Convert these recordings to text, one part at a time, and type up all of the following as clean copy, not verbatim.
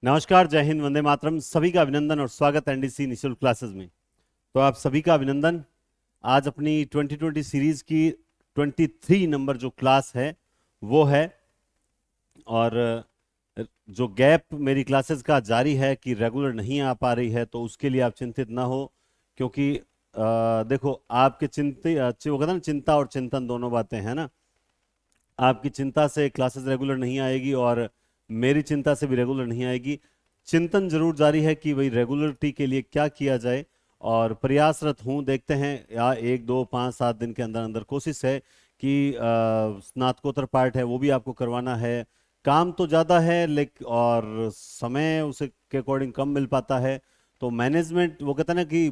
नमस्कार, जय हिंद, वंदे मातरम। सभी का अभिनंदन और स्वागत एनडीसी निशुल्क क्लासेस में। तो आप सभी का अभिनंदन। आज अपनी 2020 सीरीज की 23 नंबर जो क्लास है वो है। और जो गैप मेरी क्लासेस का जारी है कि रेगुलर नहीं आ पा रही है, तो उसके लिए आप चिंतित ना हो, क्योंकि देखो, आपके वो कहते हैं ना, चिंता और चिंतन दोनों बातें हैं ना। आपकी चिंता से क्लासेस रेगुलर नहीं आएगी और मेरी चिंता से भी रेगुलर नहीं आएगी। चिंतन जरूर जारी है कि भाई रेगुलरिटी के लिए क्या किया जाए, और प्रयासरत हूं। देखते हैं, या 1 2 5 7 दिन के अंदर अंदर कोशिश है कि स्नातकोत्तर पार्ट है वो भी आपको करवाना है। काम तो ज़्यादा है, लेकिन और समय उसे के अकॉर्डिंग कम मिल पाता है। तो मैनेजमेंट, वो कहते हैं ना कि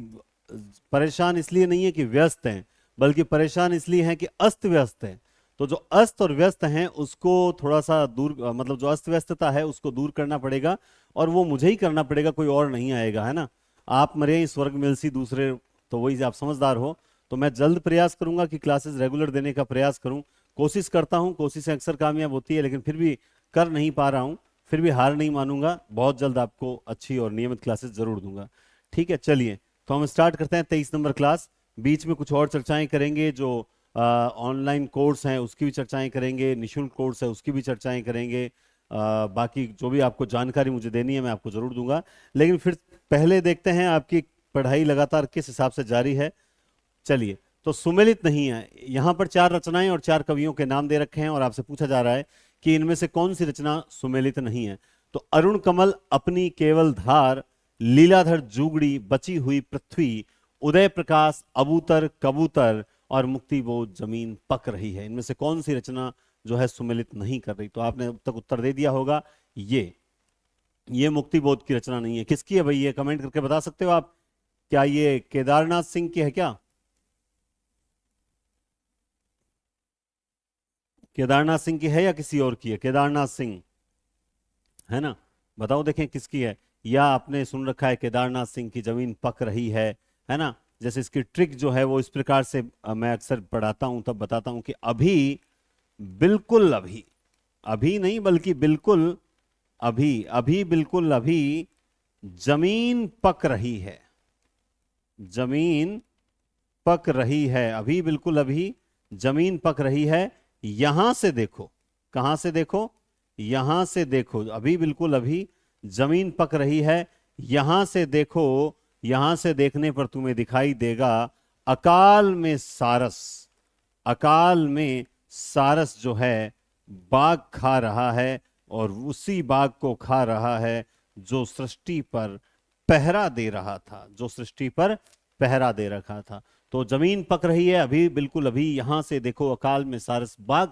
परेशान इसलिए नहीं है कि व्यस्त हैं, बल्कि परेशान इसलिए हैं कि अस्त व्यस्त है। तो जो अस्त और व्यस्त हैं उसको थोड़ा सा दूर, मतलब जो अस्त व्यस्तता है उसको दूर करना पड़ेगा, और वो मुझे ही करना पड़ेगा, कोई और नहीं आएगा, है ना। आप मरे स्वर्ग मिलसी दूसरे, तो वही, आप समझदार हो। तो मैं जल्द प्रयास करूंगा कि क्लासेस रेगुलर देने का प्रयास करूं। कोशिश करता हूं, कोशिशें अक्सर कामयाब होती है, लेकिन फिर भी कर नहीं पा रहा हूं। फिर भी हार नहीं मानूंगा, बहुत जल्द आपको अच्छी और नियमित क्लासेस जरूर दूंगा। ठीक है, चलिए, तो हम स्टार्ट करते हैं 23 नंबर क्लास। बीच में कुछ और चर्चाएं करेंगे, जो ऑनलाइन कोर्स हैं उसकी भी चर्चाएं करेंगे, निशुल्क कोर्स है उसकी भी चर्चाएं करेंगे। बाकी जो भी आपको जानकारी मुझे देनी है मैं आपको जरूर दूंगा। लेकिन फिर पहले देखते हैं आपकी पढ़ाई लगातार किस हिसाब से जारी है। चलिए, तो सुमेलित नहीं है। यहां पर 4 रचनाएं और 4 कवियों के नाम दे रखे हैं, और आपसे पूछा जा रहा है कि इनमें से कौन सी रचना सुमेलित नहीं है। तो अरुण कमल अपनी केवल धार, लीलाधर जुगड़ी बची हुई पृथ्वी, उदय प्रकाश अबूतर कबूतर, और मुक्ति बोध जमीन पक रही है। इनमें से कौन सी रचना जो है सुमेलित नहीं कर रही? तो आपने अब तक उत्तर दे दिया होगा। ये मुक्ति बोध की रचना नहीं है। किसकी है भाई? ये कमेंट करके बता सकते हो आप। क्या ये केदारनाथ सिंह की है क्या? केदारनाथ सिंह की है या किसी और की है? केदारनाथ सिंह है ना? बताओ, देखें किसकी है। या आपने सुन रखा है केदारनाथ सिंह की जमीन पक रही है ना। जैसे इसकी ट्रिक जो है वो इस प्रकार से, मैं अक्सर पढ़ाता हूं तब बताता हूं कि अभी, बिल्कुल अभी, अभी नहीं बल्कि बिल्कुल अभी, अभी बिल्कुल अभी जमीन पक रही है। जमीन पक रही है, अभी बिल्कुल अभी जमीन पक रही है। यहां से देखो, कहां से देखो? यहां से देखो, अभी बिल्कुल अभी जमीन पक रही है। यहां से देखो, यहां से देखने पर तुम्हें दिखाई देगा अकाल में सारस। अकाल में सारस जो है बाघ खा रहा है, और उसी बाघ को खा रहा है जो सृष्टि पर पहरा दे रहा था, जो सृष्टि पर पहरा दे रखा था। तो जमीन पक रही है, अभी बिल्कुल अभी, यहां से देखो अकाल में सारस बाघ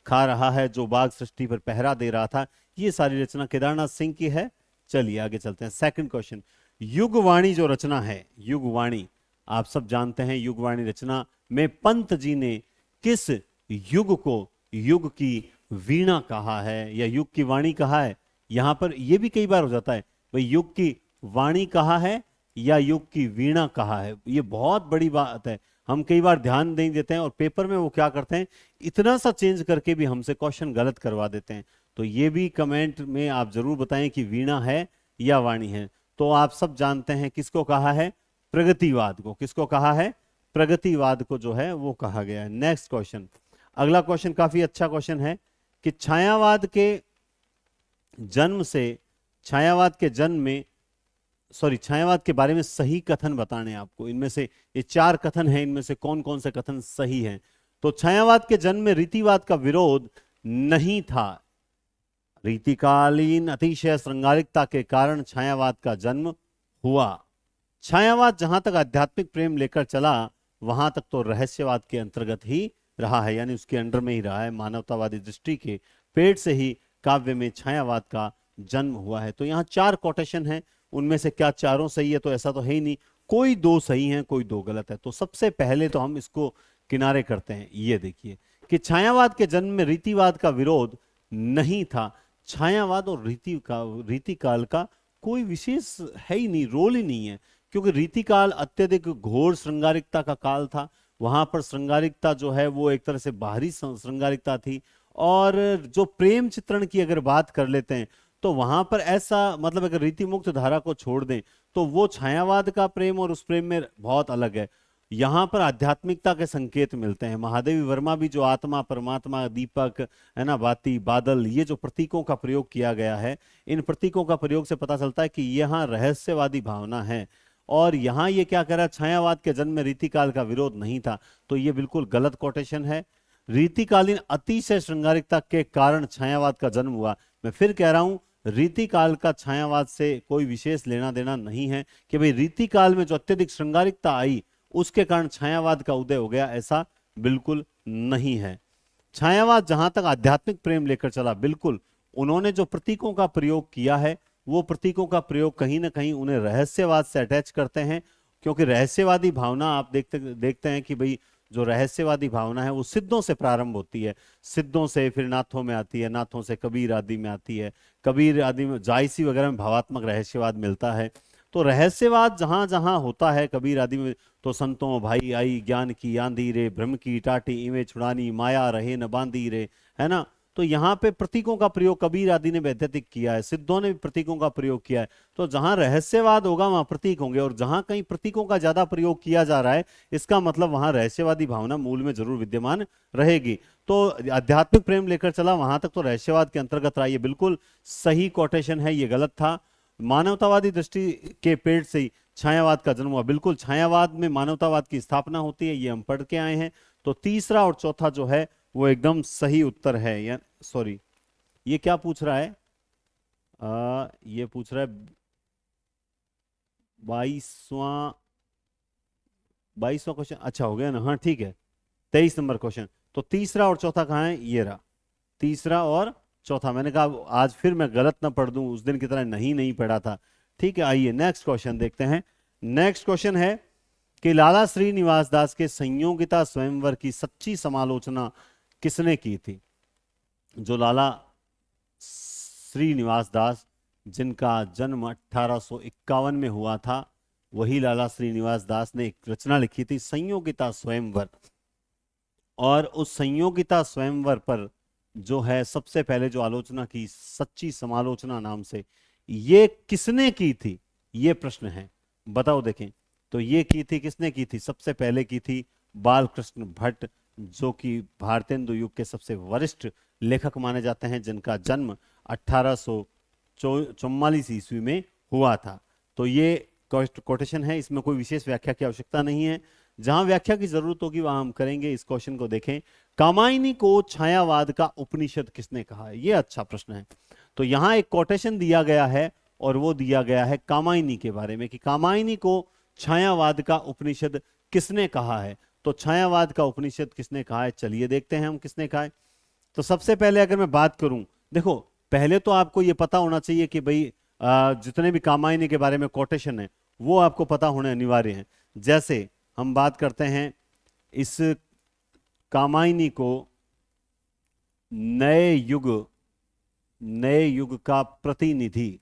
खा रहा है जो बाघ सृष्टि पर पहरा दे रहा था। ये सारी रचना केदारनाथ सिंह की है। चलिए आगे चलते हैं। सेकंड क्वेश्चन, युगवाणी जो रचना है, युगवाणी, आप सब जानते हैं युगवाणी रचना में पंत जी ने किस युग को युग की वीणा कहा है या युग की वाणी कहा है? यहां पर यह भी कई बार हो जाता है, भाई युग की वाणी कहा है या युग की वीणा कहा है। ये बहुत बड़ी बात है, हम कई बार ध्यान नहीं देते हैं, और पेपर में वो क्या करते हैं, इतना सा चेंज करके भी हमसे क्वेश्चन गलत करवा देते हैं। तो ये भी कमेंट में आप जरूर बताएं कि वीणा है या वाणी है। तो आप सब जानते हैं किसको कहा है? प्रगतिवाद को। किसको कहा है? प्रगतिवाद को जो है वो कहा गया है। नेक्स्ट क्वेश्चन, अगला क्वेश्चन काफी अच्छा क्वेश्चन है कि छायावाद के जन्म से, छायावाद के जन्म में, सॉरी, छायावाद के बारे में सही कथन बताने आपको। इनमें से ये 4 कथन हैं, इनमें से कौन कौन से कथन सही हैं? तो छायावाद के जन्म में रीतिवाद का विरोध नहीं था। रीतिकालीन अतिशय श्रृंगारिकता के कारण छायावाद का जन्म हुआ। छायावाद जहां तक आध्यात्मिक प्रेम लेकर चला, वहां तक तो रहस्यवाद के अंतर्गत ही रहा है, यानी उसके अंडर में ही रहा है। मानवतावादी दृष्टि के पेट से ही काव्य में छायावाद का जन्म हुआ है। तो यहाँ 4 कोटेशन है, उनमें से क्या चारों सही है? तो ऐसा तो है ही नहीं, कोई 2 सही है, कोई 2 गलत है। तो सबसे पहले तो हम इसको किनारे करते हैं। ये देखिए कि छायावाद के जन्म में रीतिवाद का विरोध नहीं था। छायावाद और रीतिकाल का कोई विशेष है ही नहीं, रोल ही नहीं है, क्योंकि रीतिकाल अत्यधिक घोर श्रृंगारिकता का काल था। वहां पर श्रृंगारिकता जो है वो एक तरह से बाहरी श्रृंगारिकता थी। और जो प्रेम चित्रण की अगर बात कर लेते हैं, तो वहां पर ऐसा मतलब अगर रीति मुक्त धारा को छोड़ दें तो वो छायावाद का प्रेम और उस प्रेम में बहुत अलग है। यहाँ पर आध्यात्मिकता के संकेत मिलते हैं। महादेवी वर्मा भी जो आत्मा, परमात्मा, दीपक, है ना, बाती, बादल, ये जो प्रतीकों का प्रयोग किया गया है, इन प्रतीकों का प्रयोग से पता चलता है कि यहाँ रहस्यवादी भावना है। और यहाँ ये क्या कह रहा है, छायावाद के जन्म में रीतिकाल का विरोध नहीं था। तो ये बिल्कुल गलत कोटेशन है। रीतिकालीन अतिशय श्रृंगारिकता के कारण छायावाद का जन्म हुआ। मैं फिर कह रहा हूं, रीतिकाल का छायावाद से कोई विशेष लेना देना नहीं है कि भाई रीतिकाल में जो अत्यधिक श्रृंगारिकता आई उसके कारण छायावाद का उदय हो गया, ऐसा बिल्कुल नहीं है। छायावाद जहां तक आध्यात्मिक प्रेम लेकर चला, बिल्कुल उन्होंने जो प्रतीकों का प्रयोग किया है वो प्रतीकों का प्रयोग कहीं ना कहीं उन्हें रहस्यवाद से अटैच करते हैं, क्योंकि रहस्यवादी भावना आप देखते हैं कि भाई जो रहस्यवादी भावना है वो सिद्धों से प्रारंभ होती है, सिद्धों से फिर नाथों में आती है, नाथों से कबीर आदि में आती है, कबीर आदि में जायसी वगैरह में भावात्मक रहस्यवाद मिलता है। तो रहस्यवाद जहां जहां होता है कबीर आदि में, तो संतों भाई आई ज्ञान की आंधी रे, भ्रम की टाटी इवें छुड़ानी, माया रहे न बांधी रे, है ना। तो यहाँ पे प्रतीकों का प्रयोग कबीर आदि ने वैद्यतिक किया है, सिद्धों ने भी प्रतीकों का प्रयोग किया है। तो जहां रहस्यवाद होगा वहां प्रतीक होंगे, और जहां कहीं प्रतीकों का ज्यादा प्रयोग किया जा रहा है इसका मतलब वहां रहस्यवादी भावना मूल में जरूर विद्यमान रहेगी। तो आध्यात्मिक प्रेम लेकर चला वहां तक तो रहस्यवाद के अंतर्गत रहा, ये बिल्कुल सही कोटेशन है, ये गलत था। मानवतावादी दृष्टि के पेड़ से ही छायावाद का जन्म हुआ, बिल्कुल छायावाद में मानवतावाद की स्थापना होती है, ये हम पढ़ के आए हैं। तो तीसरा और चौथा जो है वो एकदम सही उत्तर है। या सॉरी, ये क्या पूछ रहा है, ये पूछ रहा है 22वां क्वेश्चन, अच्छा हो गया ना, हाँ ठीक है, 23 नंबर क्वेश्चन। तो तीसरा और चौथा कहाँ है, ये रहा तीसरा और चौथा। मैंने कहा आज फिर मैं गलत ना पढ़ दूं, उस दिन की तरह नहीं पढ़ा था। ठीक है, आइए नेक्स्ट क्वेश्चन देखते हैं। नेक्स्ट क्वेश्चन है कि लाला श्रीनिवास दास के संयोगिता स्वयंवर की सच्ची समालोचना किसने की थी। जो लाला श्रीनिवास दास जिनका जन्म 1851 में हुआ था, वही लाला श्रीनिवास दास ने एक रचना लिखी थी संयोगिता स्वयंवर। और उस संयोगिता स्वयंवर पर जो है सबसे पहले जो आलोचना की, सच्ची समालोचना नाम से, ये किसने की थी, ये प्रश्न है, बताओ देखें। तो ये की थी, किसने की थी, सबसे पहले की थी बालकृष्ण भट्ट, जो कि भारतेंदु युग के सबसे वरिष्ठ लेखक माने जाते हैं, जिनका जन्म 1844 ईस्वी में हुआ था। तो ये कोटेशन है, इसमें कोई विशेष व्याख्या की आवश्यकता नहीं है। जहां व्याख्या की जरूरत होगी वहां हम करेंगे। इस क्वेश्चन को देखें, कामायनी को छायावाद का उपनिषद किसने कहा है, यह अच्छा प्रश्न है। तो यहां एक कोटेशन दिया गया है और वो दिया गया है कामायनी के बारे में कि कामायनी को छायावाद का उपनिषद किसने कहा है। तो छायावाद का उपनिषद किसने कहा है, चलिए देखते हैं हम किसने कहा है। तो सबसे पहले अगर मैं बात करूं, देखो पहले तो आपको यह पता होना चाहिए कि भाई जितने भी कामायनी के बारे में कोटेशन है वो आपको पता होने अनिवार्य है। जैसे हम बात करते हैं, इस कामायनी को नए युग का प्रतिनिधि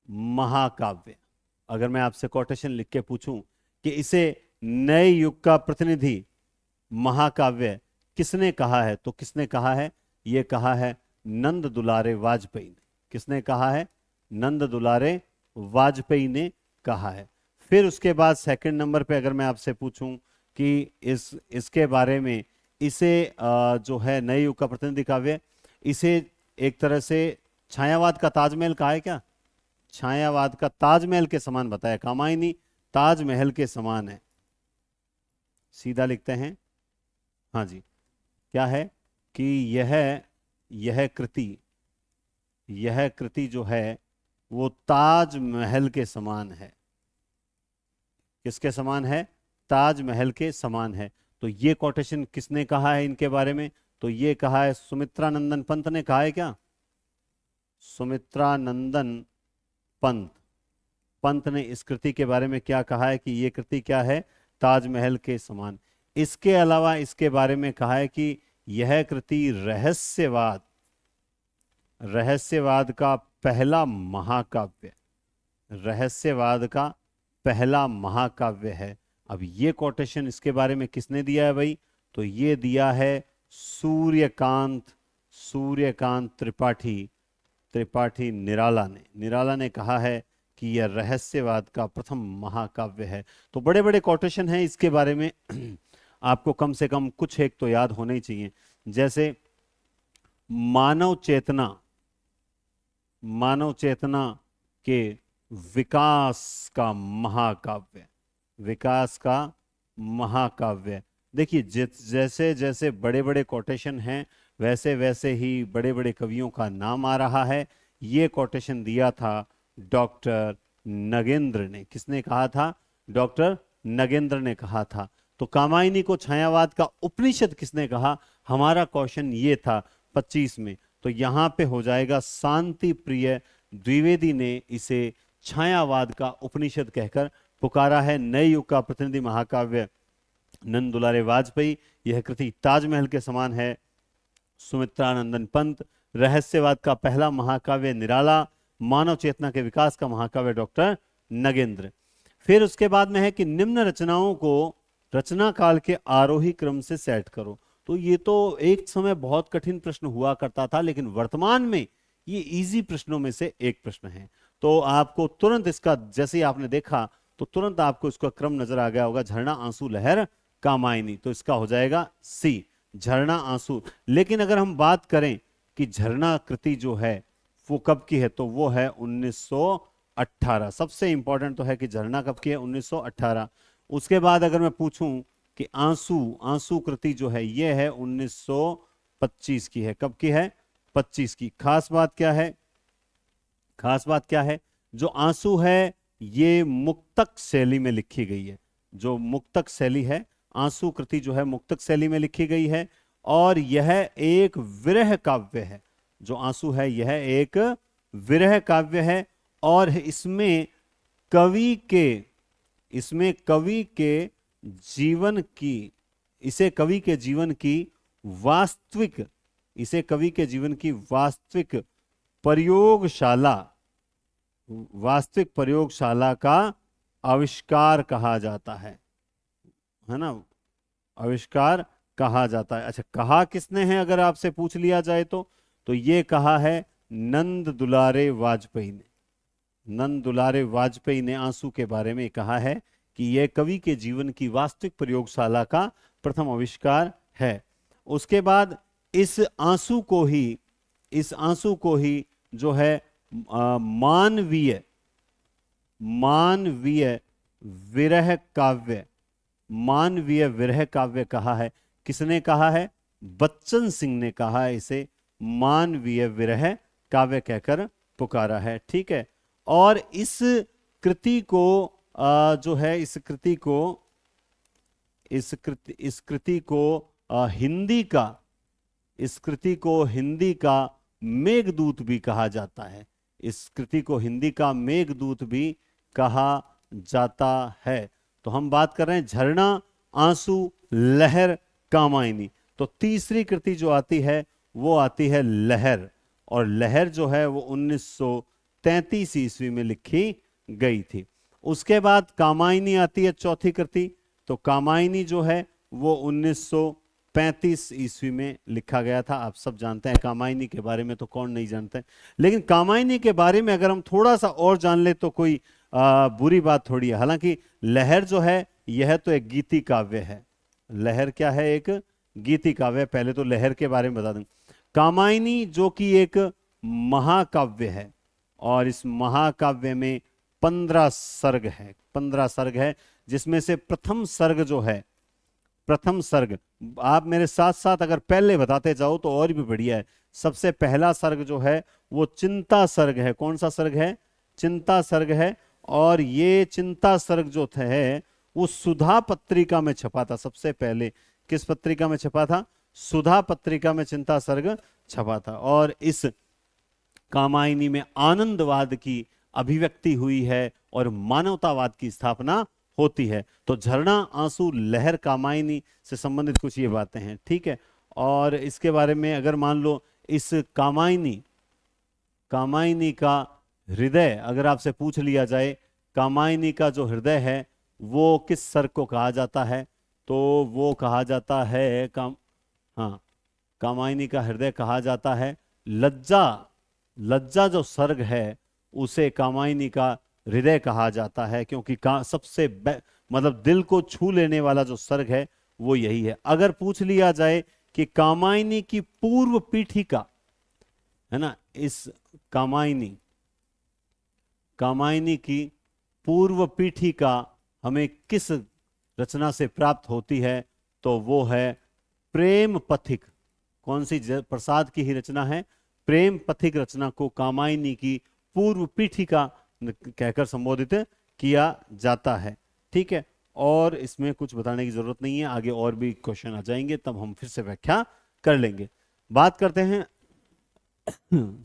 महाकाव्य, अगर मैं आपसे कोटेशन लिख के पूछूं कि इसे नए युग का प्रतिनिधि महाकाव्य किसने कहा है, तो किसने कहा है, यह कहा है नंद दुलारे वाजपेयी ने। किसने कहा है, नंद दुलारे वाजपेयी ने कहा है। फिर उसके बाद सेकंड नंबर पे अगर मैं आपसे पूछूं कि इसके बारे में, इसे जो है नए युग का प्रतिनिधि काव्य, इसे एक तरह से छायावाद का ताजमहल कहा है क्या, छायावाद का ताजमहल के समान बताया, कामायनी ताजमहल के समान है। सीधा लिखते हैं, हाँ जी, क्या है कि यह कृति जो है वो ताजमहल के समान है। किसके समान है, ताजमहल के समान है। तो ये कोटेशन किसने कहा है इनके बारे में, तो ये कहा है सुमित्रानंदन पंत ने कहा है क्या, सुमित्रानंदन पंत ने इस कृति के बारे में क्या कहा है कि ये कृति क्या है, ताजमहल के समान। इसके अलावा इसके बारे में कहा है कि यह कृति रहस्यवाद का पहला महाकाव्य है। अब ये कोटेशन इसके बारे में किसने दिया है भाई, तो ये दिया है सूर्यकांत सूर्यकांत त्रिपाठी निराला ने कहा है कि यह रहस्यवाद का प्रथम महाकाव्य है। तो बड़े बड़े कोटेशन हैं इसके बारे में आपको कम से कम कुछ एक तो याद होने ही चाहिए। जैसे मानव चेतना के विकास का महाकाव्य। देखिए जैसे जैसे बड़े बड़े कोटेशन हैं वैसे वैसे ही बड़े बड़े कवियों का नाम आ रहा है। ये कोटेशन दिया था डॉक्टर नगेंद्र ने। किसने कहा था? डॉक्टर नगेंद्र ने कहा था। तो कामायनी को छायावाद का उपनिषद किसने कहा? हमारा क्वेश्चन ये था 25 में। तो यहां पे हो जाएगा शांति प्रिय द्विवेदी ने इसे छायावाद का उपनिषद कहकर पुकारा है। नए युग का प्रतिनिधि महाकाव्य नंद दुलारे वाजपेयी। यह कृति ताजमहल के समान है। सुमित्रानंदन पंत। रहस्यवाद का पहला महाकाव्य निराला। मानव चेतना के विकास का महाकाव्य डॉक्टर नगेंद्र। फिर उसके बाद में है कि निम्न रचनाओं को रचना काल के आरोही क्रम से सेट करो। तो ये तो एक समय बहुत कठिन प्रश्न हुआ करता था, लेकिन वर्तमान में ये इजी प्रश्नों में से एक प्रश्न है। तो आपको तुरंत इसका, जैसे ही आपने देखा तो तुरंत आपको इसका क्रम नजर आ गया होगा। झरना, आंसू, लहर, कामायनी। तो इसका हो जाएगा सी, झरना, आंसू। लेकिन अगर हम बात करें कि झरना कृति जो है वो कब की है, तो वो है 1918। सबसे इंपॉर्टेंट तो है कि झरना कब की है, 1918। उसके बाद अगर मैं पूछूं कि आंसू कृति जो है ये है 1925 की है। कब की है? 25 की। खास बात क्या है? जो आंसू है ये मुक्तक शैली में लिखी गई है। जो मुक्तक शैली है, आंसू कृति जो है मुक्तक शैली में लिखी गई है, और यह एक विरह काव्य है। जो आंसू है यह एक विरह काव्य है, और इसमें कवि के जीवन की, इसे कवि के जीवन की वास्तविक प्रयोगशाला का आविष्कार कहा जाता है ना? आविष्कार कहा जाता है। अच्छा, कहा किसने है अगर आपसे पूछ लिया जाए तो ये कहा है नंद दुलारे वाजपेयी ने आंसू के बारे में कहा है कि यह कवि के जीवन की वास्तविक प्रयोगशाला का प्रथम आविष्कार है। उसके बाद इस आंसू को ही जो है मानवीय विरह काव्य कहा है। किसने कहा है? बच्चन सिंह ने कहा है। इसे मानवीय विरह काव्य कहकर पुकारा है। ठीक है। और इस कृति को जो है इस कृति को हिंदी का मेघदूत भी कहा जाता है। इस कृति को हिंदी का मेघदूत भी कहा जाता है। तो हम बात कर रहे हैं झरना, आंसू, लहर, कामायनी। तो तीसरी कृति जो आती है वो आती है लहर, और लहर जो है वो 1933 ईस्वी में लिखी गई थी। उसके बाद कामायनी आती है, चौथी कृति। तो कामायनी जो है वो 1935 ईस्वी में लिखा गया था। आप सब जानते हैं कामायनी के बारे में, तो कौन नहीं जानता है। लेकिन कामायनी के बारे में अगर हम थोड़ा सा और जान ले तो कोई बुरी बात थोड़ी है। हालांकि लहर जो है यह तो एक गीति काव्य है। लहर क्या है? एक गीति काव्य। पहले तो लहर के बारे में बता दूं। कामायनी जो कि एक महाकाव्य है, और इस महाकाव्य में 15 सर्ग है, जिसमें से प्रथम सर्ग आप मेरे साथ साथ अगर पहले बताते जाओ तो और भी बढ़िया है। सबसे पहला सर्ग जो है वो चिंता सर्ग है। कौन सा सर्ग है? चिंता सर्ग है। और ये चिंता सर्ग जो है वो सुधा पत्रिका में छपा था। सबसे पहले किस पत्रिका में छपा था? सुधा पत्रिका में चिंता सर्ग छपा था। और इस कामायनी में आनंदवाद की अभिव्यक्ति हुई है और मानवतावाद की स्थापना होती है। तो झरना, आंसू, लहर, कामायनी से संबंधित कुछ ये बातें हैं। ठीक है। और इसके बारे में अगर मान लो इस कामायनी का हृदय अगर आपसे पूछ लिया जाए, कामायनी का जो हृदय है वो किस सर्ग को कहा जाता है? तो वो कहा जाता है कामायनी का हृदय कहा जाता है। लज्जा, लज्जा जो सर्ग है उसे कामायनी का हृदय कहा जाता है, क्योंकि सबसे मतलब दिल को छू लेने वाला जो सर्ग है वो यही है। अगर पूछ लिया जाए कि कामायनी की पूर्व पीठिका है ना, इस कामायनी, कामायनी की पूर्व पीठिका हमें किस रचना से प्राप्त होती है, तो वो है प्रेम पथिक। कौन सी प्रसाद की ही रचना है? प्रेम पथिक रचना को कामायनी की पूर्व पीठिका कहकर संबोधित किया जाता है। ठीक है, और इसमें कुछ बताने की जरूरत नहीं है, आगे और भी क्वेश्चन आ जाएंगे तब हम फिर से व्याख्या कर लेंगे। बात करते हैं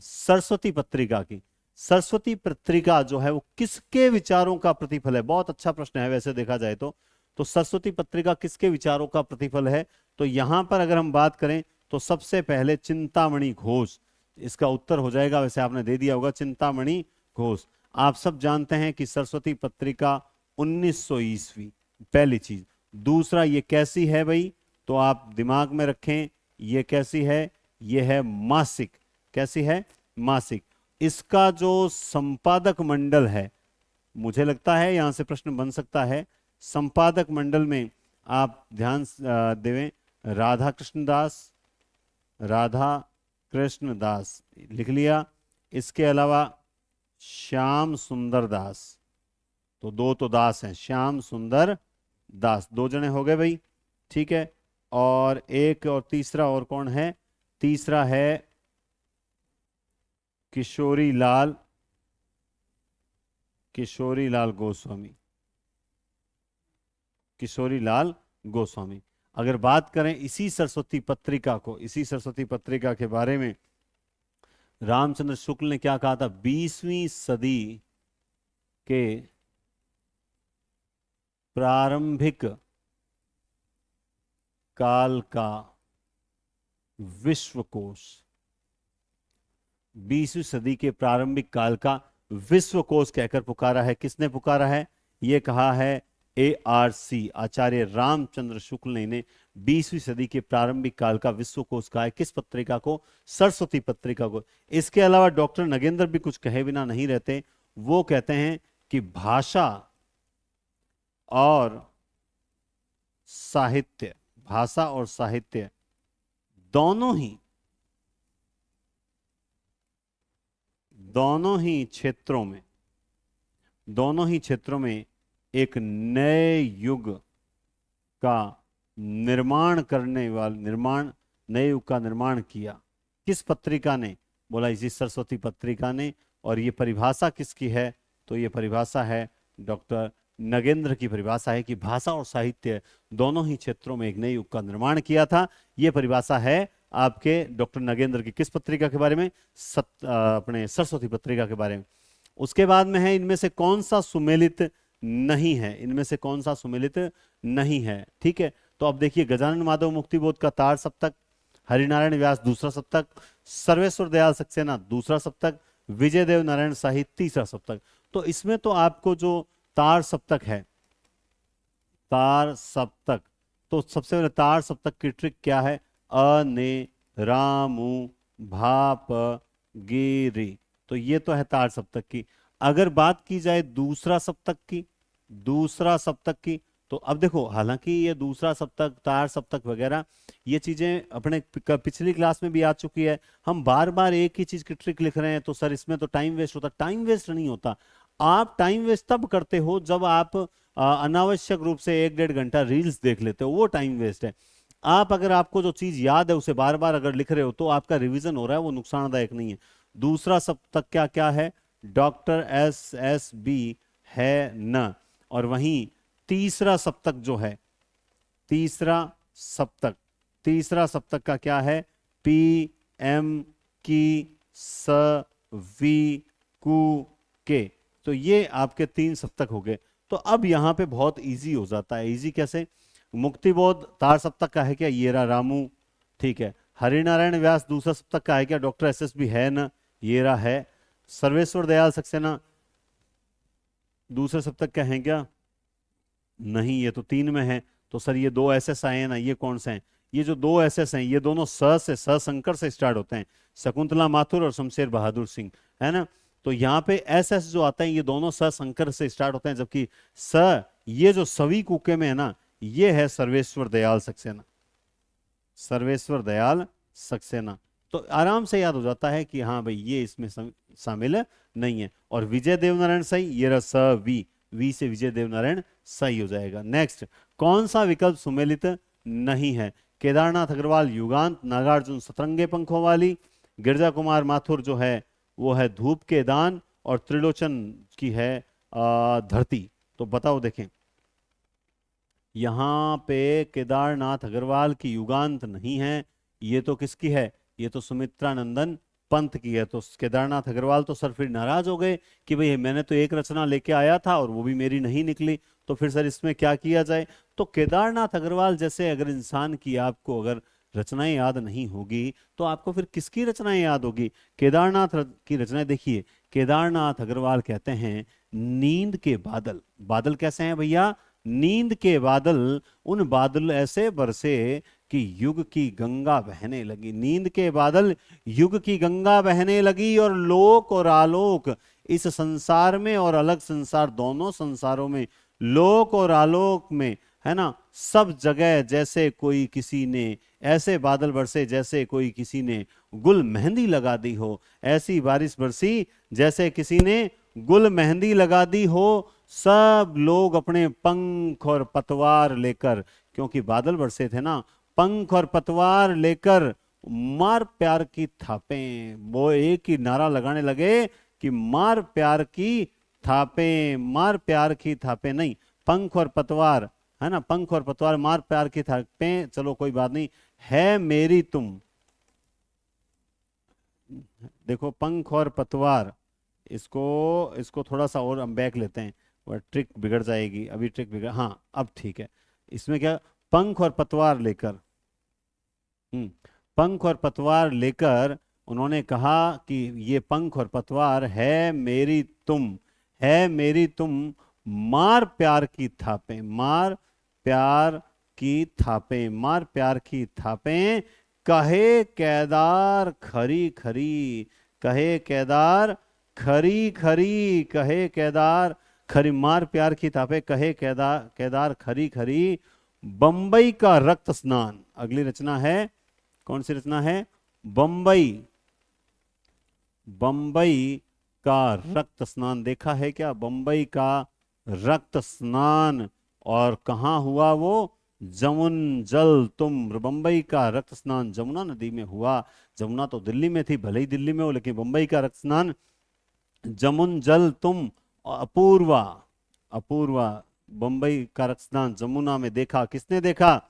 सरस्वती पत्रिका की। सरस्वती पत्रिका जो है वो किसके विचारों का प्रतिफल है? बहुत अच्छा प्रश्न है वैसे देखा जाए तो सरस्वती पत्रिका किसके विचारों का प्रतिफल है? तो यहां पर अगर हम बात करें तो सबसे पहले चिंतामणि घोष इसका उत्तर हो जाएगा। वैसे आपने दे दिया होगा चिंतामणि घोष। आप सब जानते हैं कि सरस्वती पत्रिका 1900 ईस्वी, पहली चीज। दूसरा, ये कैसी है भाई? तो आप दिमाग में रखें, ये कैसी है? ये है मासिक। कैसी है? मासिक। इसका जो संपादक मंडल है, मुझे लगता है यहां से प्रश्न बन सकता है। संपादक मंडल में आप ध्यान देवें, राधा कृष्णदास, राधा कृष्णदास लिख लिया। इसके अलावा श्याम सुंदर दास, तो दो तो दास हैं, श्याम सुंदर दास, दो जने हो गए भाई। ठीक है, और एक और तीसरा और कौन है? तीसरा है किशोरी लाल, किशोरी लाल गोस्वामी, किशोरी लाल गोस्वामी। अगर बात करें इसी सरस्वती पत्रिका को, इसी सरस्वती पत्रिका के बारे में रामचंद्र शुक्ल ने क्या कहा था? 20वीं सदी के प्रारंभिक काल का विश्वकोश, 20वीं सदी के प्रारंभिक काल का विश्वकोश कहकर पुकारा है। किसने पुकारा है? यह कहा है ARC, आचार्य रामचंद्र शुक्ल ने इन्हें 20वीं सदी के प्रारंभिक काल का विश्वकोश कहा है। किस पत्रिका को? सरस्वती पत्रिका को। इसके अलावा डॉक्टर नगेंद्र भी कुछ कहे बिना नहीं रहते। वो कहते हैं कि भाषा और साहित्य, भाषा और साहित्य दोनों ही क्षेत्रों में एक नए युग का निर्माण नए युग का निर्माण किया। किस पत्रिका ने? बोला इसी सरस्वती पत्रिका ने। और ये परिभाषा किसकी है? तो ये परिभाषा है डॉक्टर नगेंद्र की परिभाषा है कि भाषा और साहित्य दोनों ही क्षेत्रों में एक नए युग का निर्माण किया था। यह परिभाषा है आपके डॉक्टर नगेंद्र की। किस पत्रिका के बारे में? अपने सरस्वती पत्रिका के बारे में। उसके बाद में है इनमें से कौन सा सुमेलित नहीं है? इनमें से कौन सा सुमेलित नहीं है? ठीक है, तो अब देखिए, गजानन माधव मुक्तिबोध का तार सप्तक, हरिनारायण व्यास दूसरा सप्तक, सर्वेश्वर दयाल सक्सेना दूसरा सप्तक, विजय देव नारायण शाही तीसरा सप्तक। तो इसमें तो आपको जो तार सप्तक है, तार सप्तक, तो सबसे पहले तार सप्तक की ट्रिक क्या है? अ ने रामू भाप गिरी, तो ये तो है तार सप्तक की। अगर बात की जाए दूसरा सप्तक की, तो अब देखो, हालांकि ये दूसरा सप्तक, तार सप्तक वगैरह ये चीजें अपने पिछली क्लास में भी आ चुकी है। हम बार बार एक ही चीज की ट्रिक लिख रहे हैं तो सर इसमें तो टाइम वेस्ट होता। टाइम वेस्ट नहीं होता। आप टाइम वेस्ट तब करते हो जब आप अनावश्यक रूप से 1-1.5 घंटा रील्स देख लेते हो, वो टाइम वेस्ट है। आप अगर आपको जो चीज याद है उसे बार बार अगर लिख रहे हो तो आपका रिवीजन हो रहा है, वो नुकसानदायक नहीं है। दूसरा सप्तक क्या क्या है? डॉक्टर SSB है न। और वहीं तीसरा सप्तक जो है, तीसरा सप्तक का क्या है? PM की स वी कु के। तो ये आपके 3 सप्तक हो गए। तो अब यहां पे बहुत इजी हो जाता है। इजी कैसे? मुक्तिबोध तार सप्तक का है क्या? येरा रामू, ठीक है। हरिनारायण व्यास दूसरा सप्तक का है क्या? डॉक्टर SSB है न, येरा है। सर्वेश्वर दयाल सक्सेना दूसरे सप्तक का है क्या? नहीं, ये तो 3 में है। तो सर ये 2 SS आए हैं ना, ये कौन से हैं? ये जो दो एसएस हैं ये दोनों स से स शंकर से स्टार्ट होते हैं, शकुंतला माथुर और शमशेर बहादुर सिंह, है ना। तो यहाँ पे एस एस जो आता है ये दोनों स शंकर से स्टार्ट होते हैं, जबकि स ये जो सवी कुके में है ना ये है सर्वेश्वर दयाल सक्सेना, सर्वेश्वर दयाल सक्सेना। तो आराम से याद हो जाता है कि हाँ भाई ये इसमें शामिल नहीं है। और विजय देवनारायण सही, ये रहा स वी, वी से विजय देवनारायण सही हो जाएगा। नेक्स्ट, कौन सा विकल्प सुमेलित नहीं है? केदारनाथ अग्रवाल युगांत, नागार्जुन सतरंगे पंखों वाली, गिरजा कुमार माथुर जो है वो है धूप के दान, और त्रिलोचन की है धरती। तो बताओ देखें, यहां पे केदारनाथ अग्रवाल की युगांत नहीं है, ये तो किसकी है? ये तो सुमित्रा नंदन पंत की है। तो केदारनाथ अग्रवाल तो सर फिर नाराज हो गए कि भाई मैंने तो एक रचना लेके आया था और वो भी मेरी नहीं निकली, तो फिर सर इसमें क्या किया जाए? तो केदारनाथ अग्रवाल जैसे अगर इंसान की आपको अगर रचनाएं याद नहीं होगी तो आपको फिर किसकी रचनाएं याद होगी? केदारनाथ की रचनाएं देखिए, केदारनाथ अग्रवाल कहते हैं नींद के बादल। बादल कैसे हैं भैया? नींद के बादल, उन बादल ऐसे बरसे कि युग की गंगा बहने लगी। नींद के बादल, युग की गंगा बहने लगी, और लोक और आलोक इस संसार में और अलग संसार, दोनों संसारों में, लोक और आलोक में, है ना, सब जगह जैसे कोई किसी ने, ऐसे बादल बरसे जैसे कोई किसी ने गुल मेहंदी लगा दी हो, ऐसी बारिश बरसी जैसे किसी ने गुल मेहंदी लगा दी हो। सब लोग अपने पंख और पतवार लेकर, क्योंकि बादल बरसे थे ना, पंख और पतवार लेकर मार प्यार की थापें, वो एक ही नारा लगाने लगे कि मार प्यार की थापें, मार प्यार की थापें नहीं, पंख और पतवार, है ना, पंख और पतवार, मार प्यार की थापें, चलो कोई बात नहीं, है मेरी तुम। देखो पंख और पतवार, इसको थोड़ा सा और हम बैक लेते हैं, वह ट्रिक बिगड़ जाएगी, अभी ट्रिक बिगड़, हाँ अब ठीक है। इसमें क्या, पंख और पतवार लेकर, पंख और पतवार लेकर उन्होंने कहा कि ये पंख और पतवार है मेरी तुम, है मेरी तुम, मार प्यार की थापें, मार प्यार की थापें, मार प्यार की थापें, कहे केदार खरी खरी, कहे केदार खरी खरी, कहे केदार खरी, मार प्यार की थापें, कहे केदार, केदार खरी खरी, बंबई का रक्त स्नान। अगली रचना है, कौन सी रचना है? बंबई, बंबई का रक्त स्नान। देखा है क्या बंबई का रक्त स्नान? और कहां हुआ वो? जमुन जल तुम, बंबई का रक्त स्नान जमुना नदी में हुआ। जमुना तो दिल्ली में थी, भले ही दिल्ली में हो, लेकिन बंबई का रक्त स्नान जमुन जल तुम, अपूर्वा, अपूर्वा, बंबई का रक्त स्नान जमुना में देखा। किसने देखा?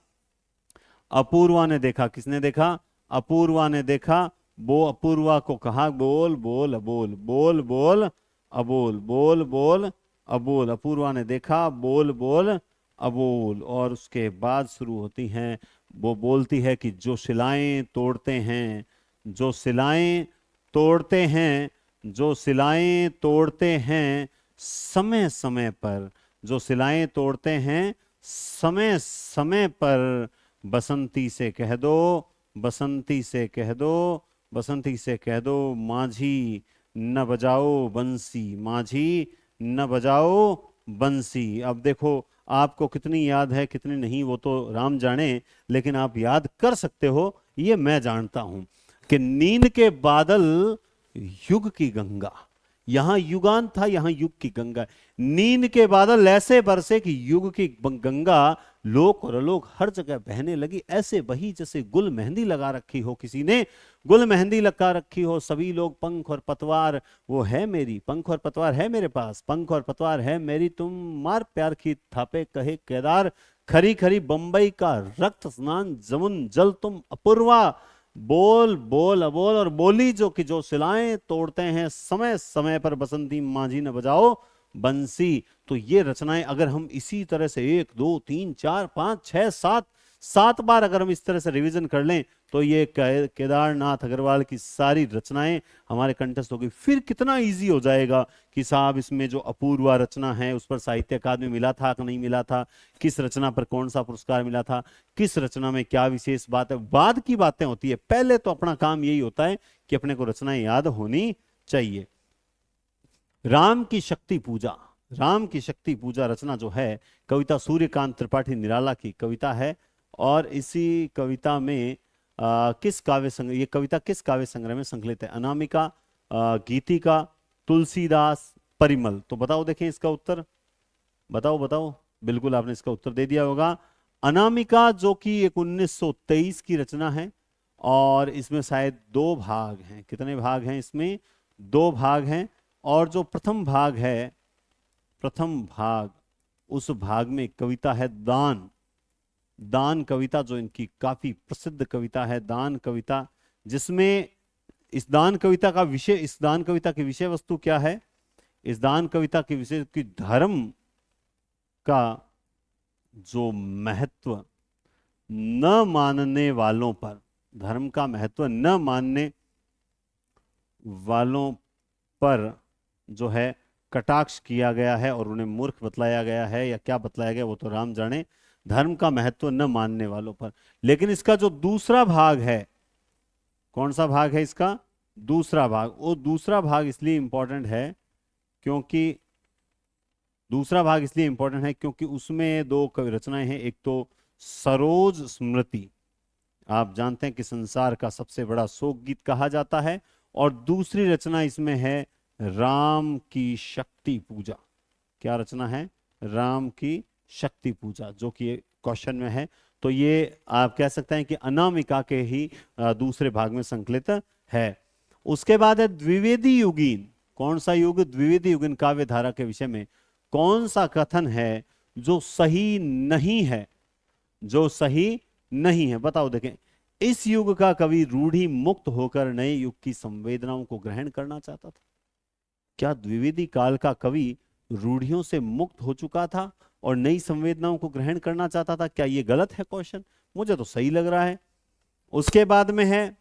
अपूर्वा ने देखा। किसने देखा? अपूर्वा ने देखा। वो अपूर्वा को कहा बोल बोल अबोल, बोल बोल अबोल, बोल बोल अबोल। अपूर्वा ने देखा, बोल बोल अबोल। और उसके बाद शुरू होती हैं, वो बोलती है कि जो सिलाएं तोड़ते हैं, जो सिलाएं तोड़ते हैं, जो सिलाएं तोड़ते हैं समय समय पर, जो सिलाएं तोड़ते हैं समय समय पर, बसंती से कह दो, बसंती से कह दो, बसंती से कह दो, माझी न बजाओ बंसी, माझी न बजाओ बंसी। अब देखो आपको कितनी याद है कितनी नहीं वो तो राम जाने, लेकिन आप याद कर सकते हो ये मैं जानता हूं कि नींद के बादल, युग की गंगा, यहां युगान था, यहां युग की गंगा। नींद के बादल ऐसे बरसे कि युग की गंगा लोक और अलोक हर जगह बहने लगी, ऐसे बही जैसे गुल मेहंदी लगा रखी हो, किसी ने गुल मेहंदी लगा रखी हो। सभी लोग पंख और पतवार, वो है मेरी, पंख और पतवार है मेरे पास, पंख और पतवार है मेरी तुम, मार प्यार की थापे कहे केदार खरी खरी, बंबई का रक्त स्नान जमुन जल तुम, अपूर्वा बोल बोल अबोल। और बोली जो कि जो सिलाएं तोड़ते हैं समय समय पर, बसंती माझी न बजाओ बंसी। तो ये रचनाएं अगर हम इसी तरह से 1 2 3 4 5 6 7 7 बार अगर हम इस तरह से रिवीजन कर लें तो ये केदारनाथ अग्रवाल की सारी रचनाएं हमारे कंठस्थ होगी। फिर कितना इजी हो जाएगा कि साहब इसमें जो अपूर्वा रचना है उस पर साहित्य अकादमी मिला था कि नहीं मिला था, किस रचना पर कौन सा पुरस्कार मिला था, किस रचना में क्या विशेष बात है, बाद की बातें होती है। पहले तो अपना काम यही होता है कि अपने को रचनाएं याद होनी चाहिए। राम की शक्ति पूजा, राम की शक्ति पूजा रचना जो है कविता सूर्यकांत त्रिपाठी निराला की कविता है। और इसी कविता में किस काव्य संग्रह, ये कविता किस काव्य संग्रह में संकलित है? अनामिका, गीतिका, तुलसीदास, परिमल। तो बताओ, देखें इसका उत्तर, बताओ बताओ। बिल्कुल आपने इसका उत्तर दे दिया होगा। अनामिका जो कि एक 1923 की रचना है और इसमें शायद 2 भाग हैं। कितने भाग हैं इसमें? 2 भाग हैं। और जो प्रथम भाग है, प्रथम भाग, उस भाग में कविता है दान, दान कविता, जो इनकी काफी प्रसिद्ध कविता है, दान कविता, जिसमें इस दान कविता का विषय, इस दान कविता की विषय वस्तु क्या है? इस दान कविता के विषय की धर्म का जो महत्व न मानने वालों पर, धर्म का महत्व न मानने वालों पर जो है कटाक्ष किया गया है और उन्हें मूर्ख बतलाया गया है, या क्या बतलाया गया वो तो राम जाने, धर्म का महत्व न मानने वालों पर। लेकिन इसका जो दूसरा भाग है, कौन सा भाग है इसका? दूसरा भाग। वो दूसरा भाग इसलिए इंपॉर्टेंट है क्योंकि, दूसरा भाग इसलिए इंपॉर्टेंट है क्योंकि उसमें 2 कवि रचनाएं हैं। एक तो सरोज स्मृति, आप जानते हैं कि संसार का सबसे बड़ा शोक गीत कहा जाता है, और दूसरी रचना इसमें है राम की शक्ति पूजा। क्या रचना है? राम की शक्ति पूजा, जो कि क्वेश्चन में है। तो ये आप कह सकते हैं कि अनामिका के ही दूसरे भाग में संकलित है। उसके बाद है द्विवेदी युगीन। कौन सा युग? द्विवेदी युगीन काव्य धारा के विषय में कौन सा कथन है जो सही नहीं है? जो सही नहीं है, बताओ। देखें, इस युग का कवि रूढ़ी मुक्त होकर नए युग की संवेदनाओं को ग्रहण करना चाहता था। क्या द्विवेदी काल का कवि रूढ़ियों से मुक्त हो चुका था और नई संवेदनाओं को ग्रहण करना चाहता था? क्या ये गलत है क्वेश्चन? मुझे तो सही लग रहा है। उसके बाद में है,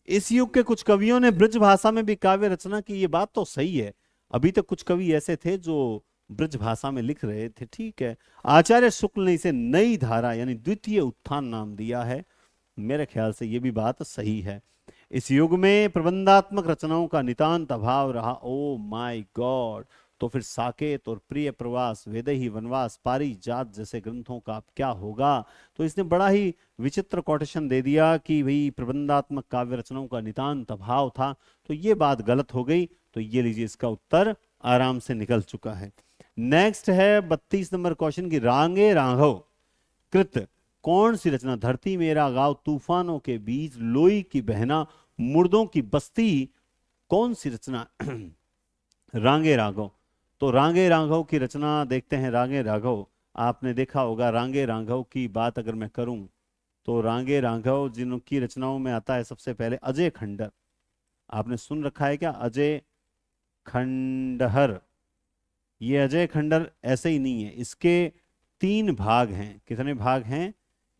इस युग के कुछ कवियों ने ब्रज भाषा में भी काव्य रचना की। ये बात तो सही है, अभी तक कुछ कवि ऐसे थे जो ब्रज भाषा में लिख रहे थे, ठीक है। आचार्य शुक्ल ने इसे नई धारा यानी द्वितीय उत्थान नाम दिया है। मेरे ख्याल से ये भी बात सही है। इस युग में प्रबंधात्मक रचनाओं का नितांत अभाव रहा। Oh my God! तो फिर साकेत और प्रिय प्रवास, वैदेही वनवास, पारिजात जैसे ग्रंथों का क्या होगा? तो इसने बड़ा ही विचित्र कोटेशन दे दिया कि भाई प्रबंधात्मक काव्य रचनाओं का नितांत अभाव था। तो ये बात गलत हो गई। तो ये लीजिए, इसका उत्तर आराम से निकल चुका है। नेक्स्ट है 32 नंबर क्वेश्चन की, रांगे राघव कृत कौन सी रचना? धरती मेरा गांव, तूफानों के बीच, लोई की बहना, मुर्दों की बस्ती, कौन सी रचना? रांगे राघव। तो रांगे राघव की रचना देखते हैं। रांगे राघव आपने देखा होगा। रांगे राघव की बात अगर मैं करूं तो रांगे राघव जिनकी रचनाओं में आता है सबसे पहले अजय खंडहर। आपने सुन रखा है क्या? अजय खंडहर। ये अजय खंडहर ऐसे ही नहीं है, इसके 3 भाग हैं। कितने भाग हैं?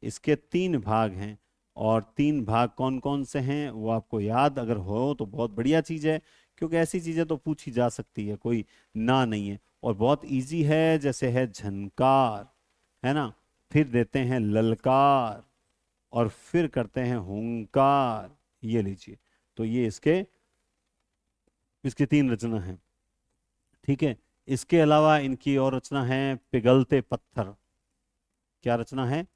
इसके 3 भाग हैं। और 3 भाग कौन कौन से हैं वो आपको याद अगर हो तो बहुत बढ़िया चीज है, क्योंकि ऐसी चीजें तो पूछी जा सकती है, कोई ना नहीं है। और बहुत इजी है, जैसे है झनकार, है ना, फिर देते हैं ललकार, और फिर करते हैं हुंकार। ये लीजिए, तो ये इसके 3 रचना है, ठीक है। इसके अलावा इनकी और रचना है पिघलते पत्थर। क्या रचना है?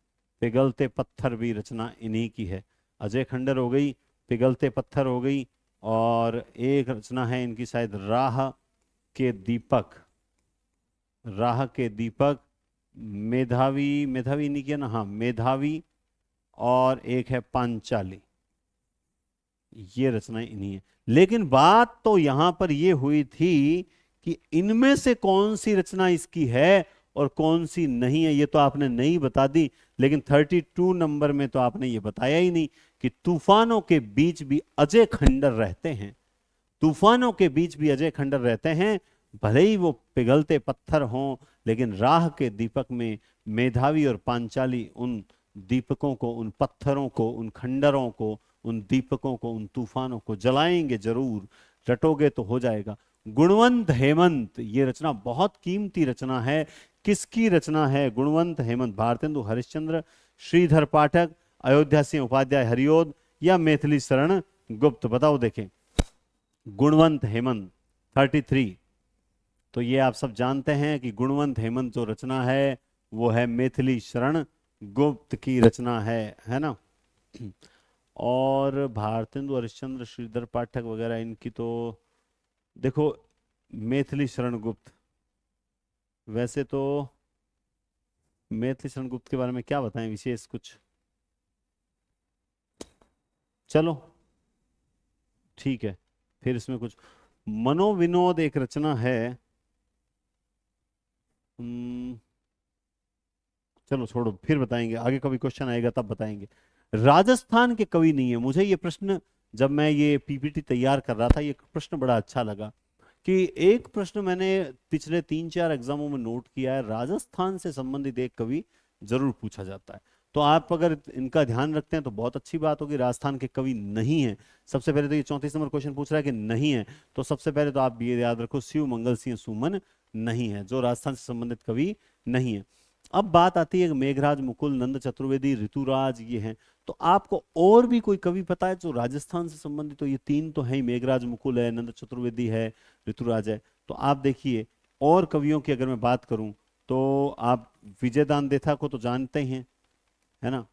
पिघलते पत्थर भी रचना इन्हीं की है। अजय खंडहर हो गई, पिघलते पत्थर हो गई, और एक रचना है इनकी शायद राह के दीपक। राह के दीपक, मेधावी, मेधावी नहीं किया ना, हाँ मेधावी, और एक है पांचाली। ये रचनाएं इन्हीं है। लेकिन बात तो यहां पर ये हुई थी कि इनमें से कौन सी रचना इसकी है और कौन सी नहीं है, ये तो आपने नहीं बता दी। लेकिन 32 नंबर में तो आपने ये बताया ही नहीं कि तूफानों के बीच भी अजय खंडहर रहते हैं। तूफानों के बीच भी अजय खंडहर रहते हैं, भले ही वो पिघलते पत्थर हों, लेकिन राह के दीपक में मेधावी और पांचाली उन दीपकों को, उन पत्थरों को, उन खंडरों को, उन दीपकों को, उन तूफानों को जलाएंगे जरूर, रटोगे तो हो जाएगा। गुणवंत हेमंत, ये रचना बहुत कीमती रचना है। किसकी रचना है गुणवंत हेमंत? भारतेंदु हरिश्चंद्र, श्रीधर पाठक, अयोध्या सिंह उपाध्याय हरिओद या मैथिली शरण गुप्त? बताओ देखें। गुणवंत हेमंत 33। तो ये आप सब जानते हैं कि गुणवंत हेमंत जो रचना है वो है मैथिली शरण गुप्त की रचना है ना। और भारतेंदु हरिश्चंद्र, श्रीधर पाठक वगैरह इनकी तो देखो, मैथिली शरण गुप्त, वैसे तो मैथिली शरण गुप्त के बारे में क्या बताएं विशेष कुछ? चलो ठीक है, फिर इसमें कुछ मनोविनोद एक रचना है। चलो छोड़ो, फिर बताएंगे, आगे कभी क्वेश्चन आएगा तब बताएंगे। राजस्थान के कवि नहीं है। मुझे ये प्रश्न, जब मैं ये पीपीटी तैयार कर रहा था, ये प्रश्न बड़ा अच्छा लगा कि एक प्रश्न मैंने पिछले 3-4 एग्जामों में नोट किया है, राजस्थान से संबंधित एक कवि जरूर पूछा जाता है। तो आप अगर इनका ध्यान रखते हैं तो बहुत अच्छी बात होगी। राजस्थान के कवि नहीं है। सबसे पहले तो ये 34 नंबर क्वेश्चन पूछ रहा है कि नहीं है, तो सबसे पहले तो आप ये याद रखो, शिव मंगल सिंह सुमन नहीं है, जो राजस्थान से संबंधित कवि नहीं है। अब बात आती है मेघराज, मुकुल, नंद चतुर्वेदी, ऋतुराज, ये हैं। तो आपको और भी कोई कवि पता है जो राजस्थान से संबंधित? तो ये तीन तो है ही, मेघराज मुकुल है, नंद चतुर्वेदी है, ऋतुराज है। तो आप देखिए, और कवियों की अगर मैं बात करूं तो आप विजयदान देथा को तो जानते ही हैं, है ना।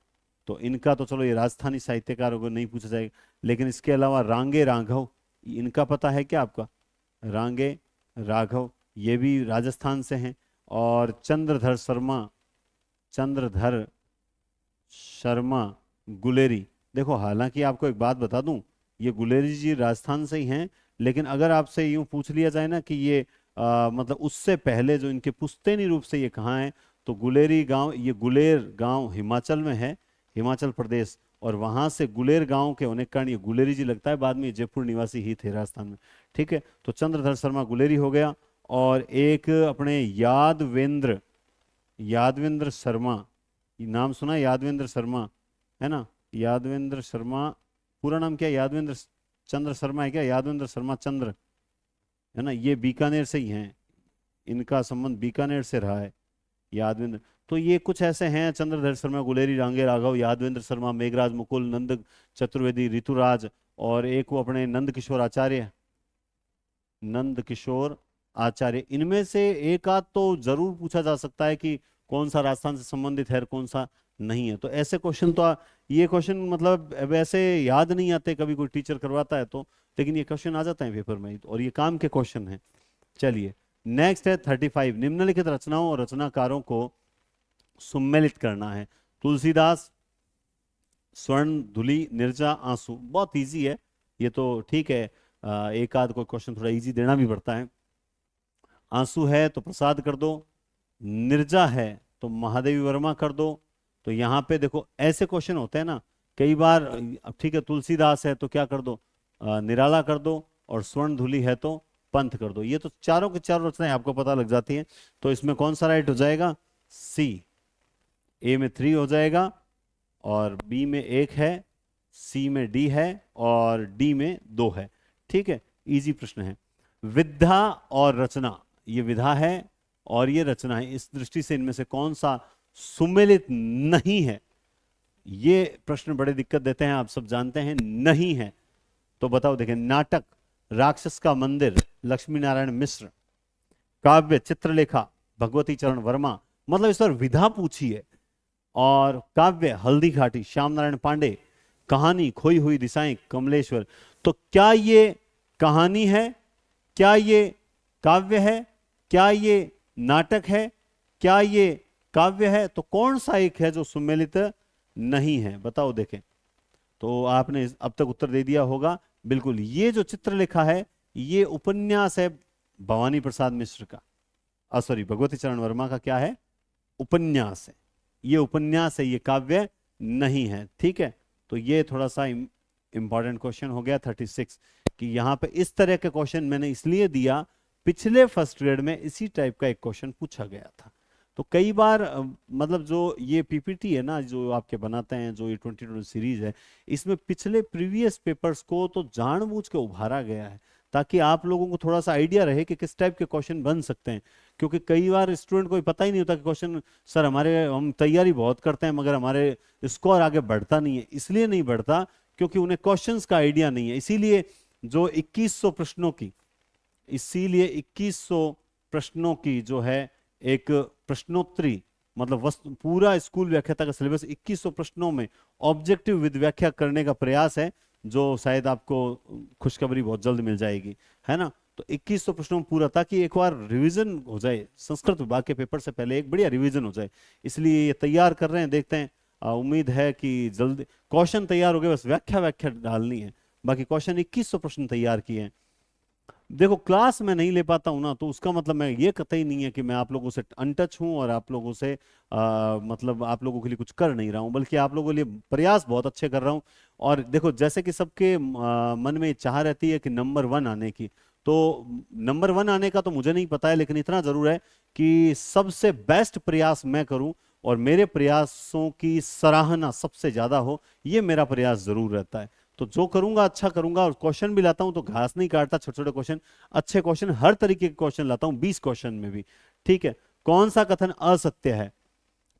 तो इनका तो चलो, ये राजस्थानी साहित्यकारों को नहीं पूछा जाएगा, लेकिन इसके अलावा रांगे राघव, इनका पता है क्या आपका? रांगे राघव ये भी राजस्थान से हैं। और चंद्रधर शर्मा, चंद्रधर शर्मा गुलेरी, देखो हालांकि आपको एक बात बता दूं, ये गुलेरी जी राजस्थान से ही हैं, लेकिन अगर आपसे यूं पूछ लिया जाए ना कि ये मतलब उससे पहले जो इनके पुश्तैनी रूप से ये कहाँ है, तो गुलेरी गांव, ये गुलेर गांव हिमाचल में है, हिमाचल प्रदेश। और वहां से गुलेर गांव के होने के कारण ये गुलेरी जी लगता है, बाद में ये जयपुर निवासी ही थे राजस्थान में। ठीक है, तो चंद्रधर शर्मा गुलेरी हो गया। और एक अपने यादवेंद्र, यादवेंद्र शर्मा, ये नाम सुना है? यादवेंद्र शर्मा, है ना। यादवेंद्र शर्मा, पूरा नाम क्या है? यादवेंद्र चंद्र शर्मा है क्या? यादवेंद्र शर्मा चंद्र, है ना। ये बीकानेर से ही हैं, इनका संबंध बीकानेर से रहा है, यादवेंद्र। तो ये कुछ ऐसे हैं, चंद्रधर शर्मा गुलेरी, रांगे राघव, यादवेंद्र शर्मा, मेघराज मुकुल, नंद चतुर्वेदी, ऋतुराज, और एक वो अपने नंद किशोर आचार्य, नंद किशोर आचार्य। इनमें से एक आध तो जरूर पूछा जा सकता है कि कौन सा राजस्थान से संबंधित है और कौन सा नहीं है। तो ऐसे क्वेश्चन तो ये क्वेश्चन मतलब वैसे याद नहीं आते, कभी कोई टीचर करवाता है तो, लेकिन ये क्वेश्चन आ जाता है पेपर में, और ये काम के क्वेश्चन है। चलिए नेक्स्ट है 35। निम्नलिखित रचनाओं और रचनाकारों को सुम्मेलित करना है। तुलसीदास, स्वर्ण, धुली, निर्जा, आंसू। बहुत इजी है ये तो, ठीक है। एक आध कोई क्वेश्चन थोड़ा इजी देना भी पड़ता है। आंसू है तो प्रसाद कर दो, निर्जा है तो महादेवी वर्मा कर दो। तो यहाँ पे देखो ऐसे क्वेश्चन होते हैं ना कई बार। अब ठीक है, तुलसीदास है तो क्या कर दो? निराला कर दो। और स्वर्ण धुली है तो पंथ कर दो। ये तो चारों के चारों रचनाएं आपको पता लग जाती हैं। तो इसमें कौन सा राइट हो जाएगा? सी। ए में 3 हो जाएगा, और बी में 1 है, सी में डी है, और डी में 2 है। ठीक है, इजी प्रश्न है। विधा और रचना, ये विधा है और ये रचना है, इस दृष्टि से इनमें से कौन सा सुमेलित नहीं है? ये प्रश्न बड़े दिक्कत देते हैं, आप सब जानते हैं नहीं है। तो बताओ देखें। नाटक राक्षस का मंदिर, लक्ष्मी नारायण मिश्र। काव्य चित्रलेखा, भगवती चरण वर्मा। मतलब इस पर विधा पूछी है। और काव्य हल्दी घाटी, श्याम नारायण पांडे। कहानी खोई हुई दिशाएं, कमलेश्वर। तो क्या ये कहानी है? क्या ये काव्य है? क्या ये नाटक है? क्या ये काव्य है? तो कौन सा एक है जो सुमेलित नहीं है? बताओ देखें। तो आपने अब तक उत्तर दे दिया होगा। बिल्कुल, ये जो चित्रलेखा है ये उपन्यास है भवानी प्रसाद मिश्र का, सॉरी भगवती चरण वर्मा का। क्या है? उपन्यास है। ये उपन्यास है, ये काव्य नहीं है। ठीक है, तो ये थोड़ा सा इंपॉर्टेंट क्वेश्चन हो गया 36, कि यहां पे इस तरह के क्वेश्चन मैंने इसलिए दिया, पिछले फर्स्ट ग्रेड में इसी टाइप का एक क्वेश्चन पूछा गया था। तो कई बार मतलब जो ये पीपीटी है ना जो आपके बनाते हैं, जो ये 2020 सीरीज है, इसमें पिछले प्रीवियस पेपर्स को तो जानबूझ के उभारा गया है ताकि आप लोगों को थोड़ा सा आइडिया रहे कि किस टाइप के क्वेश्चन बन सकते हैं। क्योंकि कई बार स्टूडेंट को पता ही नहीं होता कि क्वेश्चन, सर हमारे हम तैयारी बहुत करते हैं मगर हमारे स्कोर आगे बढ़ता नहीं है। इसलिए नहीं बढ़ता क्योंकि उन्हें क्वेश्चंस का आइडिया नहीं है। इसीलिए जो 2100 प्रश्नों की, इसीलिए 2100 प्रश्नों की जो है एक प्रश्नोत्तरी, मतलब वस्तु पूरा स्कूल व्याख्याता का सिलेबस 2100 प्रश्नों में ऑब्जेक्टिव विद व्याख्या करने का प्रयास है, जो शायद आपको खुशखबरी बहुत जल्द मिल जाएगी, है ना। तो 2100 प्रश्नों में पूरा, ताकि एक बार रिवीजन हो जाए, संस्कृत विभाग के पेपर से पहले एक बढ़िया रिवीजन हो जाए, इसलिए ये तैयार कर रहे हैं। देखते हैं, उम्मीद है कि जल्द क्वेश्चन तैयार हो गए, बस व्याख्या व्याख्या डालनी है। बाकी क्वेश्चन 2100 प्रश्न तैयार किए हैं। देखो क्लास में नहीं ले पाता हूं ना, तो उसका मतलब मैं ये कतई नहीं है कि मैं आप लोगों से अनटच हूं और आप लोगों से मतलब आप लोगों के लिए कुछ कर नहीं रहा हूं, बल्कि आप लोगों के लिए प्रयास बहुत अच्छे कर रहा हूं। और देखो जैसे कि सबके मन में चाह रहती है कि नंबर 1 आने की, तो नंबर 1 आने का तो मुझे नहीं पता है, लेकिन इतना जरूर है कि सबसे बेस्ट प्रयास मैं करूं और मेरे प्रयासों की सराहना सबसे ज्यादा हो, ये मेरा प्रयास जरूर रहता है। तो जो करूंगा अच्छा करूंगा, और क्वेश्चन भी लाता हूं तो घास नहीं काटता, छोटे छोटे क्वेश्चन, अच्छे क्वेश्चन, हर तरीके के क्वेश्चन लाता हूं, 20 क्वेश्चन में भी। ठीक है, कौन सा कथन असत्य है?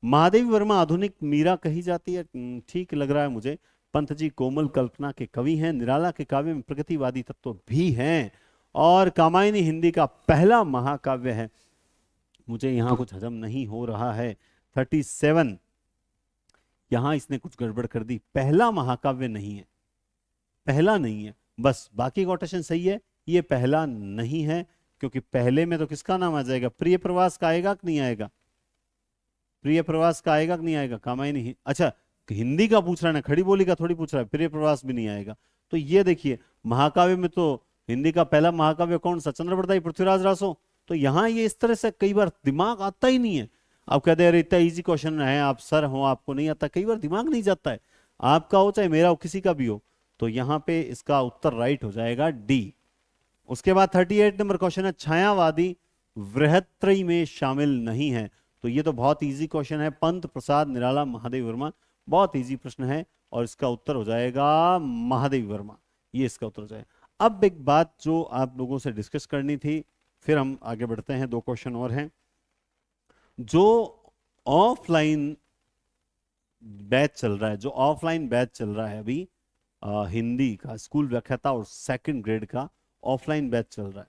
महादेवी वर्मा आधुनिक मीरा कही जाती है, ठीक लग रहा है मुझे। पंत जी कोमल कल्पना के कवि हैं, निराला के काव्य में प्रगतिवादी तत्व भी हैं, और कामायनी हिंदी का पहला महाकाव्य है। मुझे यहां कुछ हजम नहीं हो रहा है। 37, यहां इसने कुछ गड़बड़ कर दी, पहला महाकाव्य नहीं है, पहला नहीं है, बस बाकी कोटेशन सही है, ये पहला नहीं है। क्योंकि पहले में तो किसका नाम आ जाएगा? प्रिय प्रवास का आएगा कि नहीं आएगा? प्रिय प्रवास का आएगा कि नहीं आएगा? कामायनी अच्छा हिंदी का पूछ रहा है ना, खड़ी बोली का थोड़ी पूछ रहा है, प्रिय प्रवास भी नहीं आएगा। तो ये देखिए महाकाव्य में तो हिंदी का पहला महाकाव्य कौन सा? चंद्रप्रदाई पृथ्वीराज रासो। तो यहां ये इस तरह से कई बार दिमाग आता ही नहीं है। आप कहते हैं अरे इतना इजी क्वेश्चन है, आप सर हो आपको नहीं आता, कई बार दिमाग नहीं जाता है, आपका हो चाहे मेरा हो, किसी का भी हो। तो यहां पे इसका उत्तर राइट हो जाएगा डी। उसके बाद 38 नंबर क्वेश्चन है, छायावादी वृहत्त्रयी में शामिल नहीं है। तो ये तो बहुत इजी क्वेश्चन है, पंत प्रसाद निराला महादेव वर्मा, बहुत इजी प्रश्न है, और इसका उत्तर हो जाएगा महादेव वर्मा, ये इसका उत्तर हो जाएगा। अब एक बात जो आप लोगों से डिस्कस करनी थी, फिर हम आगे बढ़ते हैं, 2 क्वेश्चन और हैं। जो ऑफलाइन बैच चल रहा है, जो ऑफलाइन बैच चल रहा है अभी, हिंदी का स्कूल व्याख्याता और सेकंड ग्रेड का ऑफलाइन बैच चल रहा है।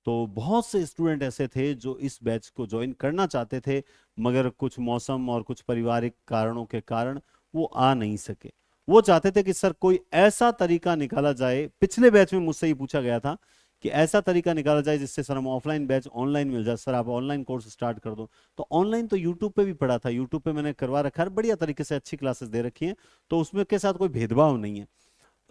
तो बहुत से स्टूडेंट ऐसे थे जो इस बैच को ज्वाइन करना चाहते थे, मगर कुछ मौसम और कुछ पारिवारिक कारणों के कारण वो आ नहीं सके। वो चाहते थे कि सर कोई ऐसा तरीका निकाला जाए, पिछले बैच में मुझसे ही पूछा गया था कि ऐसा तरीका निकाला जाए जिससे सर हम ऑफलाइन बैच ऑनलाइन मिल जाए, सर आप ऑनलाइन कोर्स स्टार्ट कर दो। तो ऑनलाइन तो यूट्यूब पे भी पढ़ा था, यूट्यूब पे मैंने करवा रखा है, बढ़िया तरीके से अच्छी क्लासेस दे रखी हैं, तो उसमें के साथ कोई भेदभाव नहीं है।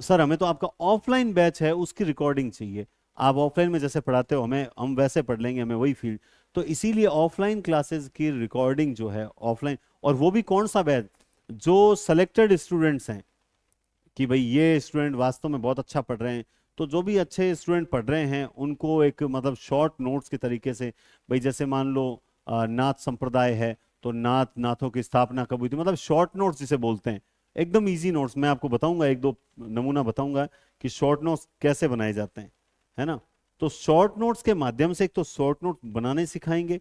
सर हमें तो आपका ऑफलाइन बैच है उसकी रिकॉर्डिंग चाहिए, आप ऑफलाइन में जैसे पढ़ाते हो हमें, हम वैसे पढ़ लेंगे, हमें वही फील्ड। तो इसीलिए ऑफलाइन क्लासेस की रिकॉर्डिंग जो है ऑफलाइन, और वो भी कौन सा बैच? जो सेलेक्टेड स्टूडेंट्स हैं कि भाई ये स्टूडेंट वास्तव में बहुत अच्छा पढ़ रहे हैं, तो जो भी अच्छे स्टूडेंट पढ़ रहे हैं उनको एक मतलब शॉर्ट नोट्स के तरीके से, भाई जैसे मान लो नाथ संप्रदाय है, तो नाथों की स्थापना कब हुई थी, मतलब शॉर्ट नोट्स जिसे बोलते हैं, एकदम इजी नोट्स। मैं आपको बताऊंगा, 1-2 नमूना बताऊंगा कि शॉर्ट नोट्स कैसे बनाए जाते हैं, है ना। तो शॉर्ट नोट्स के माध्यम से एक तो शॉर्ट नोट बनाने सिखाएंगे,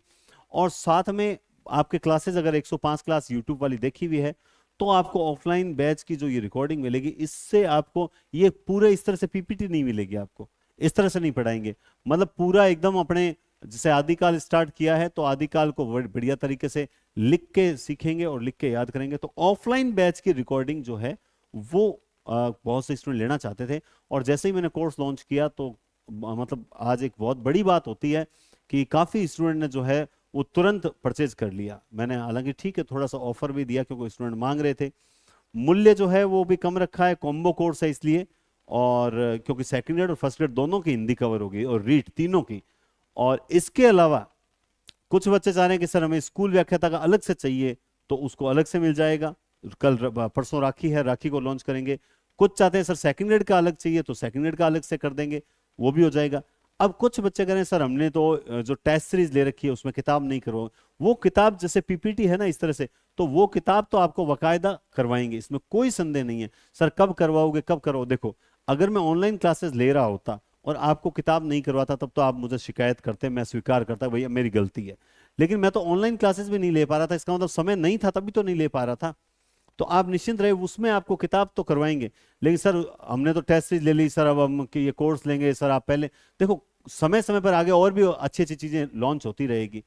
और साथ में आपके क्लासेस अगर 105 क्लास यूट्यूब वाली देखी हुई है, तो आपको ऑफलाइन बैच की जो ये रिकॉर्डिंग मिलेगी, इससे आपको ये पूरे इस तरह से पीपीटी नहीं मिलेगी, आपको इस तरह से नहीं पढ़ाएंगे, मतलब पूरा एकदम अपने जैसे आदिकाल स्टार्ट किया है तो आदिकाल को बढ़िया तरीके से लिख के सीखेंगे और लिख के याद करेंगे। तो ऑफलाइन बैच की रिकॉर्डिंग जो है वो बहुत से स्टूडेंट लेना चाहते थे, और जैसे ही मैंने कोर्स लॉन्च किया तो मतलब आज एक बहुत बड़ी बात होती है कि काफी स्टूडेंट ने जो है वो तुरंत परचेज कर लिया। मैंने हालांकि ठीक है थोड़ा सा ऑफर भी दिया क्योंकि स्टूडेंट मांग रहे थे, मूल्य जो है वो भी कम रखा है, कॉम्बो कोर्स है इसलिए, और क्योंकि सेकंड ग्रेड और फर्स्ट ग्रेड दोनों की हिंदी कवर होगी और रीड तीनों की। और इसके अलावा कुछ बच्चे चाह रहे हैं कि सर हमें स्कूल व्याख्याता का अलग से चाहिए, तो उसको अलग से मिल जाएगा, कल परसों राखी है, राखी को लॉन्च करेंगे। कुछ चाहते हैं सर सेकंड ग्रेड का अलग चाहिए, तो सेकंड ग्रेड का अलग से कर देंगे, वो भी हो जाएगा। अब कुछ बच्चे कह रहे हैं सर हमने तो जो टेस्ट सीरीज ले रखी है उसमें किताब नहीं करवाओ, वो किताब जैसे पीपीटी है ना इस तरह से, तो वो किताब तो आपको बाकायदा करवाएंगे, इसमें कोई संदेह नहीं है। सर कब करवाओगे, कब करो, देखो अगर मैं ऑनलाइन क्लासेस ले रहा होता और आपको किताब नहीं करवाता तब तो आप मुझे शिकायत करते, मैं स्वीकार करता भैया मेरी गलती है। लेकिन मैं तो ऑनलाइन क्लासेस भी नहीं ले पा रहा था, इसका मतलब समय नहीं था तभी तो नहीं ले पा रहा था। तो आप निश्चिंत रहे, उसमें आपको किताब तो करवाएंगे। लेकिन सर हमने तो टेस्ट सीरीज ले ली सर, अब हम कि ये कोर्स लेंगे सर, आप पहले देखो समय समय पर आगे और भी अच्छी अच्छी चीजें लॉन्च होती रहेगी।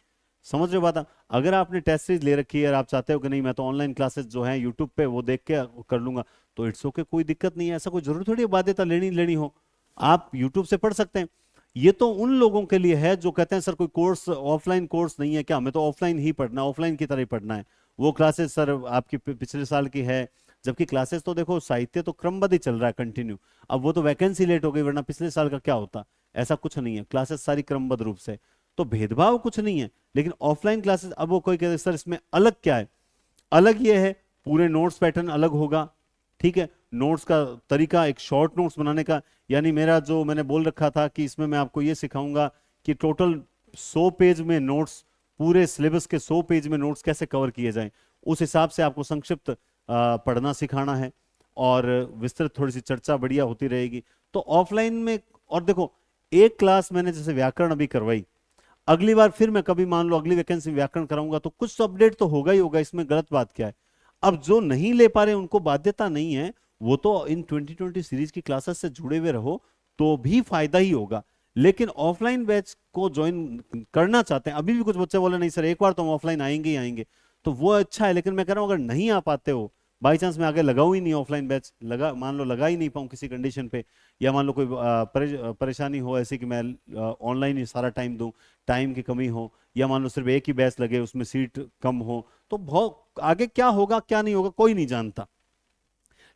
समझ रहे हो बात आप? अगर आपने टेस्ट सीरीज ले रखी है और आप चाहते हो कि नहीं मैं तो ऑनलाइन क्लासेस जो है यूट्यूब पे वो देख के कर लूंगा, तो इट्स ओके, कोई दिक्कत नहीं है। ऐसा कोई जरूरी थोड़ी है बाध्यता लेनी लेनी हो, आप यूट्यूब से पढ़ सकते हैं। ये तो उन लोगों के लिए है जो कहते हैं सर कोई कोर्स ऑफलाइन कोर्स नहीं है क्या, हमें तो ऑफलाइन ही पढ़ना, ऑफलाइन की तरह ही पढ़ना है। वो क्लासेस सर आपकी पिछले साल की है, जबकि क्लासेस तो देखो साहित्य तो क्रमबद्ध ही चल रहा है कंटिन्यू। अब वो तो वैकेंसी लेट हो गई, वरना पिछले साल का क्या होता, ऐसा कुछ नहीं है, क्लासेस सारी क्रमबद्ध रूप से, तो भेदभाव कुछ नहीं है। लेकिन ऑफलाइन क्लासेस, अब वो कोई कहते सर इसमें अलग क्या है, अलग ये है पूरे नोट्स पैटर्न अलग होगा, ठीक है, नोट्स का तरीका एक शॉर्ट नोट्स बनाने का, यानी मेरा जो मैंने बोल रखा था कि इसमें मैं आपको ये सिखाऊंगा कि टोटल 100 पेज में नोट्स, पूरे सिलेबस के 100 पेज में नोट्स कैसे कवर किए जाएं, उस हिसाब से आपको संक्षिप्त पढ़ना सिखाना है, और विस्तृत थोड़ी सी चर्चा बढ़िया होती रहेगी। तो ऑफलाइन में, और देखो एक क्लास मैंने जैसे व्याकरण अभी करवाई, अगली बार फिर मैं कभी मान लो अगली वैकेंसी में व्याकरण कराऊंगा तो कुछ तो अपडेट तो होगा ही होगा, इसमें गलत बात क्या है। अब जो नहीं ले पा रहे उनको बाध्यता नहीं है, वो तो इन 2020 सीरीज की क्लासेस से जुड़े हुए रहो तो भी फायदा ही होगा। लेकिन ऑफलाइन बैच को ज्वाइन करना चाहते हैं, अभी भी कुछ बच्चे बोले नहीं सर एक बार तो हम ऑफलाइन आएंगे ही आएंगे, तो वो अच्छा है। लेकिन मैं कह रहा हूं अगर नहीं आ पाते हो, बाई चांस मैं आगे लगाऊं ही नहीं ऑफलाइन बैच, लगा मान लो लगा ही नहीं पाऊं किसी कंडीशन पे, या मान लो कोई परेशानी हो ऐसी कि मैं ऑनलाइन ही सारा टाइम दूं, टाइम की कमी हो, या मान लो सिर्फ एक ही बैच लगे उसमें सीट कम हो, तो बहुत आगे क्या होगा क्या नहीं होगा कोई नहीं जानता।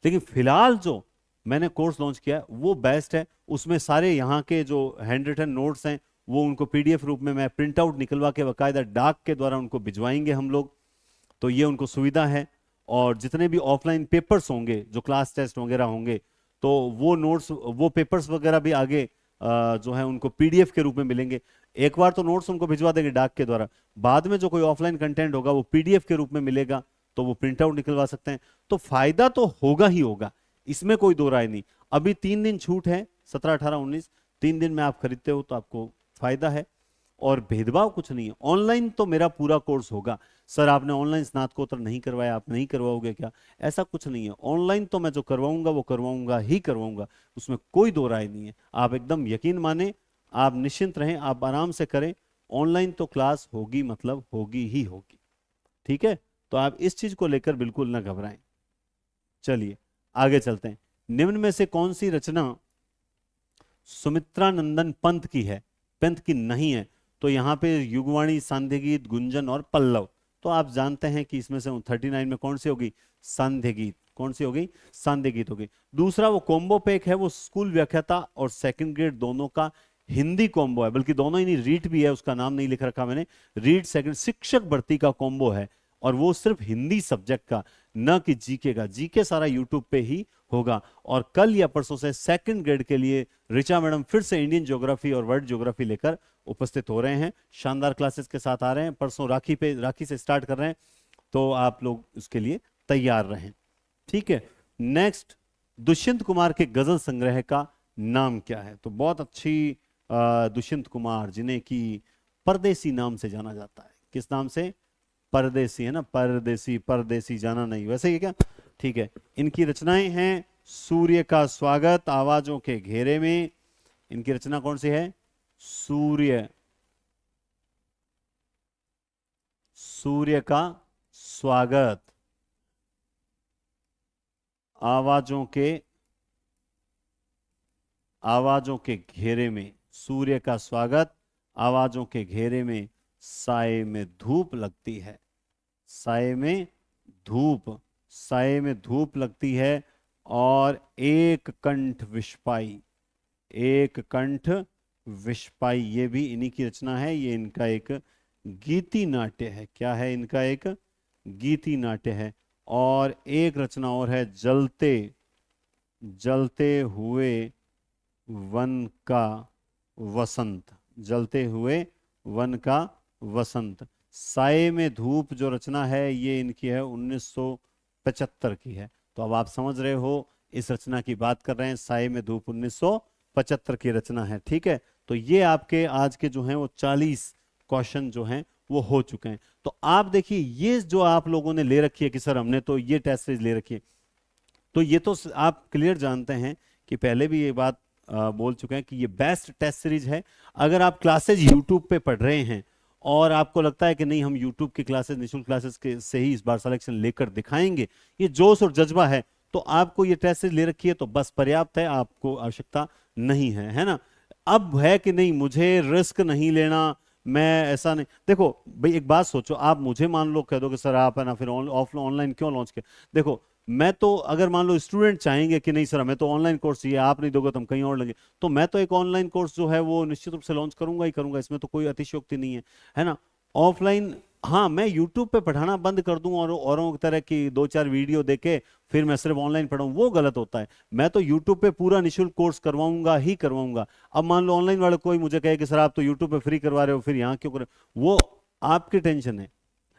लेकिन फिलहाल जो मैंने कोर्स लॉन्च किया वो बेस्ट है, उसमें सारे यहाँ के जो हैंड रिटन नोट्स हैं वो उनको पीडीएफ रूप में मैं प्रिंट आउट निकलवा के बाकायदा डाक के द्वारा उनको भिजवाएंगे हम लोग, तो ये उनको सुविधा है। और जितने भी ऑफलाइन पेपर्स होंगे जो क्लास टेस्ट वगैरह होंगे, तो वो नोट्स वो पेपर्स वगैरह भी आगे जो है उनको पीडीएफ के रूप में मिलेंगे। एक बार तो नोट्स उनको भिजवा देंगे डाक के द्वारा, बाद में जो कोई ऑफलाइन कंटेंट होगा वो पीडीएफ के रूप में मिलेगा, तो वो प्रिंट आउट निकलवा सकते हैं। तो फायदा तो होगा ही होगा, इसमें कोई दो राय नहीं। अभी 3 दिन छूट है, 17, 18, 19, 3 दिन में आप खरीदते हो तो आपको फायदा है, और भेदभाव कुछ नहीं है। ऑनलाइन तो मेरा पूरा कोर्स होगा। सर आपने ऑनलाइन स्नातकोत्तर नहीं करवाया, आप नहीं करवाओगे क्या, ऐसा कुछ नहीं है। ऑनलाइन तो मैं जो करवाऊंगा वो करवाऊंगा ही करवाऊंगा, उसमें कोई दो राय नहीं है। आप एकदम यकीन माने, आप निश्चिंत रहें, आप आराम से करें, ऑनलाइन तो क्लास होगी मतलब होगी ही होगी, ठीक है। तो आप इस चीज को लेकर बिल्कुल ना घबराएं। चलिए आगे चलते हैं। निम्न में से कौन सी रचना सुमित्रानंदन पंत की है, पंत की नहीं है? तो यहां पे युगवाणी, सांध्य गीत, गुंजन और पल्लव, तो आप जानते हैं कि इसमें से 39 में कौन सी होगी, सांध्य गीत। कौन सी होगी, सांध्य गीत होगी। दूसरा वो कॉम्बो पैक है, वो स्कूल व्याख्याता और सेकंड ग्रेड दोनों का हिंदी कॉम्बो है, बल्कि दोनों ही नहीं, रीट भी है, उसका नाम नहीं लिख रखा मैंने, रीट सेकंड शिक्षक भर्ती का कॉम्बो है, और वो सिर्फ हिंदी सब्जेक्ट का, न कि जीके का। जीके सारा यूट्यूब पे ही होगा। और कल या परसों से सेकंड ग्रेड के लिए ऋचा मैडम फिर से इंडियन ज्योग्राफी और वर्ल्ड ज्योग्राफी लेकर उपस्थित हो रहे हैं, शानदार क्लासेस के साथ आ रहे हैं। परसों राखी से स्टार्ट कर रहे हैं, तो आप लोग उसके लिए तैयार रहें, ठीक है। नेक्स्ट, दुष्यंत कुमार के गजल संग्रह का नाम क्या है? तो बहुत अच्छी दुष्यंत कुमार, जिन्हें कि परदेसी नाम से जाना जाता है। किस नाम से? परदेसी, है ना, परदेसी, परदेसी जाना नहीं, वैसे ही क्या, ठीक है। इनकी रचनाएं हैं सूर्य का स्वागत, आवाजों के घेरे में। इनकी रचना कौन सी है? सूर्य, सूर्य का स्वागत, आवाजों के घेरे में, सूर्य का स्वागत, आवाजों के घेरे में, साए में धूप लगती है, साए में धूप, साए में धूप लगती है, और एक कंठ विस्पाई, एक कंठ विस्पाई, ये भी इन्हीं की रचना है। ये इनका एक गीति नाट्य है। क्या है? इनका एक गीति नाट्य है। और एक रचना और है, जलते जलते हुए वन का वसंत, जलते हुए वन का वसंत। साए में धूप जो रचना है ये इनकी है 1975 की है। तो अब आप समझ रहे हो इस रचना की बात कर रहे हैं, साए में धूप 1975 की रचना है। ठीक है, तो ये आपके आज के जो हैं वो 40 क्वेश्चन जो हैं वो हो चुके हैं। तो आप देखिए ये जो आप लोगों ने ले रखी है कि सर हमने तो ये टेस्ट सीरीज ले रखी है, तो ये तो आप क्लियर जानते हैं कि पहले भी ये बात बोल चुके हैं कि ये बेस्ट टेस्ट सीरीज है। अगर आप क्लासेज यूट्यूब पे पढ़ रहे हैं और आपको लगता है कि नहीं हम यूट्यूब की क्लासेस, निःशुल्क क्लासेस के से ही इस बार सिलेक्शन लेकर दिखाएंगे, ये जोश और जज्बा है, तो आपको ये टेस्ट सीरीज ले रखी है तो बस पर्याप्त है, आपको आवश्यकता नहीं है ना। अब है कि नहीं मुझे रिस्क नहीं लेना, मैं ऐसा नहीं, देखो भाई एक बात सोचो, आप मुझे मान लो कह दो कि सर आप है ना फिर ऑनलाइन क्यों लॉन्च किया। देखो मैं तो अगर मान लो स्टूडेंट चाहेंगे कि नहीं सर हमें तो ऑनलाइन कोर्स चाहिए, आप नहीं दोगे तो हम कहीं और लेंगे, तो मैं तो एक ऑनलाइन कोर्स जो है वो निश्चित रूप से लॉन्च करूंगा ही करूंगा, इसमें तो कोई अतिशयोक्ति नहीं है ना। ऑफलाइन हाँ मैं यूट्यूब पे पढ़ाना बंद कर दूं और औरों की तरह की 2-4 वीडियो देके फिर मैं सिर्फ ऑनलाइन पढ़ाऊं, वो गलत होता है। मैं तो यूट्यूब पे पूरा निःशुल्क कोर्स करवाऊंगा ही करवाऊंगा। अब मान लो ऑनलाइन वाले कोई मुझे कहे कि सर आप तो यूट्यूब पे फ्री करवा रहे हो फिर यहाँ क्यों कर, वो आपकी टेंशन है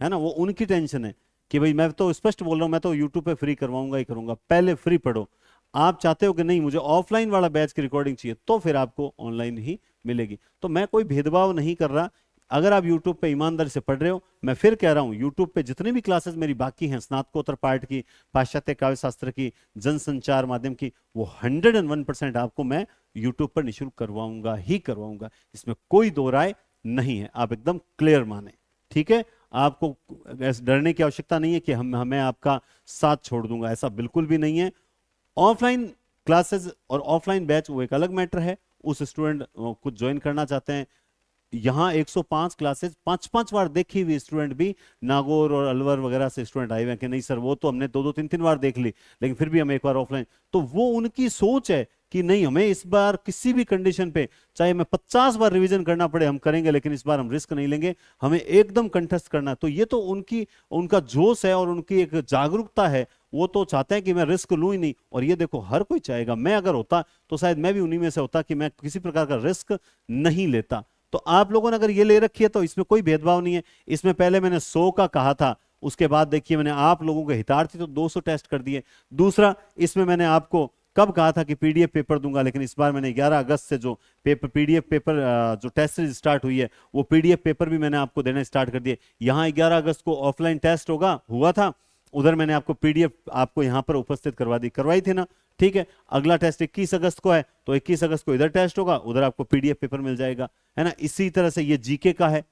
ना, वो उनकी टेंशन है कि भाई मैं तो स्पष्ट बोल रहा हूं मैं तो यूट्यूब पे फ्री करवाऊंगा ही करूंगा, पहले फ्री पढ़ो। आप चाहते हो कि नहीं मुझे ऑफलाइन वाला बैच की रिकॉर्डिंग चाहिए तो फिर आपको ऑनलाइन ही मिलेगी। तो मैं कोई भेदभाव नहीं कर रहा, अगर आप YouTube पे ईमानदारी से पढ़ रहे हो, मैं फिर कह रहा हूं YouTube पे जितनी भी क्लासेस मेरी बाकी हैं, स्नातकोत्तर पाठ की, पाश्चात्य काव्य शास्त्र की, जनसंचार माध्यम की, वो 101% आपको मैं YouTube पर निःशुल्क करवाऊंगा ही करवाऊंगा, इसमें कोई दो राय नहीं है, आप एकदम क्लियर माने। ठीक है, आपको डरने की आवश्यकता नहीं है कि हमें आपका साथ छोड़ दूंगा, ऐसा बिल्कुल भी नहीं है। ऑफलाइन क्लासेस और ऑफलाइन बैच वो एक अलग मैटर है, उस स्टूडेंट कुछ ज्वाइन करना चाहते हैं, यहां 105 क्लासेस 5-5 बार देखी हुई स्टूडेंट भी, नागौर और अलवर वगैरह से स्टूडेंट आए हुए हैं कि नहीं सर वो तो हमने 2-2 3-3 बार देख ली लेकिन फिर भी हम एक बार ऑफलाइन, तो वो उनकी सोच है कि नहीं हमें इस बार किसी भी कंडीशन पे चाहे हमें 50 बार रिवीजन करना पड़े हम करेंगे, लेकिन इस बार हम रिस्क नहीं लेंगे, हमें एकदम कंठस्थ करना है। तो ये तो उनका जोश है और उनकी एक जागरूकता है, वो तो चाहते हैं कि मैं रिस्क लूं ही नहीं। और ये देखो हर कोई चाहेगा, मैं अगर होता तो शायद मैं भी उन्हीं में से होता कि मैं किसी प्रकार का रिस्क नहीं लेता। तो आप लोगों ने अगर ये ले रखी है तो इसमें कोई भेदभाव नहीं है। इसमें पहले मैंने 100 का कहा था, उसके बाद देखिए मैंने आप लोगों के हितार्थी तो 200 टेस्ट कर दिए। दूसरा, इसमें मैंने आपको कब कहा था कि पीडीएफ पेपर दूंगा, लेकिन इस बार मैंने 11 अगस्त से जो पीडीएफ पेपर जो टेस्ट सीरीज स्टार्ट हुई है वो पीडीएफ पेपर भी मैंने आपको देने स्टार्ट कर दिए। यहां 11 अगस्त को ऑफलाइन टेस्ट हुआ था, उधर मैंने आपको पीडीएफ आपको यहां पर उपस्थित करवाई थी ना। ठीक है, अगला टेस्ट 21 अगस्त को है तो 21 अगस्त को इधर टेस्ट होगा, उधर आपको पीडीएफ पेपर मिल जाएगा, है ना। इसी तरह से ये जीके का है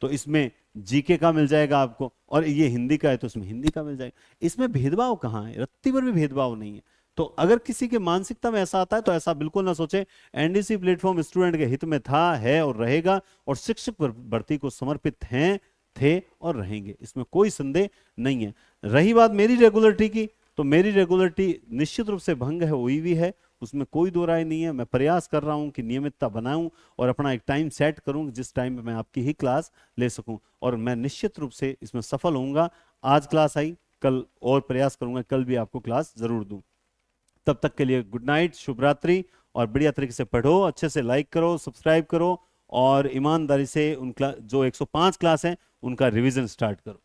तो इसमें जीके का मिल जाएगा आपको, और ये हिंदी का है तो इसमें हिंदी का मिल जाएगा। इसमें भेदभाव कहां है, रत्ती भर भी भेदभाव नहीं है। तो अगर किसी के मानसिकता में ऐसा आता है तो ऐसा बिल्कुल ना सोचे। एनडीसी प्लेटफॉर्म स्टूडेंट के हित में था, है और रहेगा, और शिक्षक भर्ती को समर्पित हैं, थे और रहेंगे, इसमें कोई संदेह नहीं है। रही बात मेरी रेगुलरिटी की, तो मेरी रेगुलरिटी निश्चित रूप से भंग है, हुई भी है, उसमें कोई दो राय नहीं है। मैं प्रयास कर रहा हूं कि नियमितता बनाऊं और अपना एक टाइम सेट करूं जिस टाइम में मैं आपकी ही क्लास ले सकूं, और मैं निश्चित रूप से इसमें सफल होऊंगा। आज क्लास आई, कल और प्रयास करूंगा, कल भी आपको क्लास जरूर दूं। तब तक के लिए गुड नाइट, शुभ रात्रि, और बढ़िया तरीके से पढ़ो, अच्छे से लाइक करो, सब्सक्राइब करो, और ईमानदारी से जो 105 क्लास हैं उनका रिवीजन स्टार्ट करो।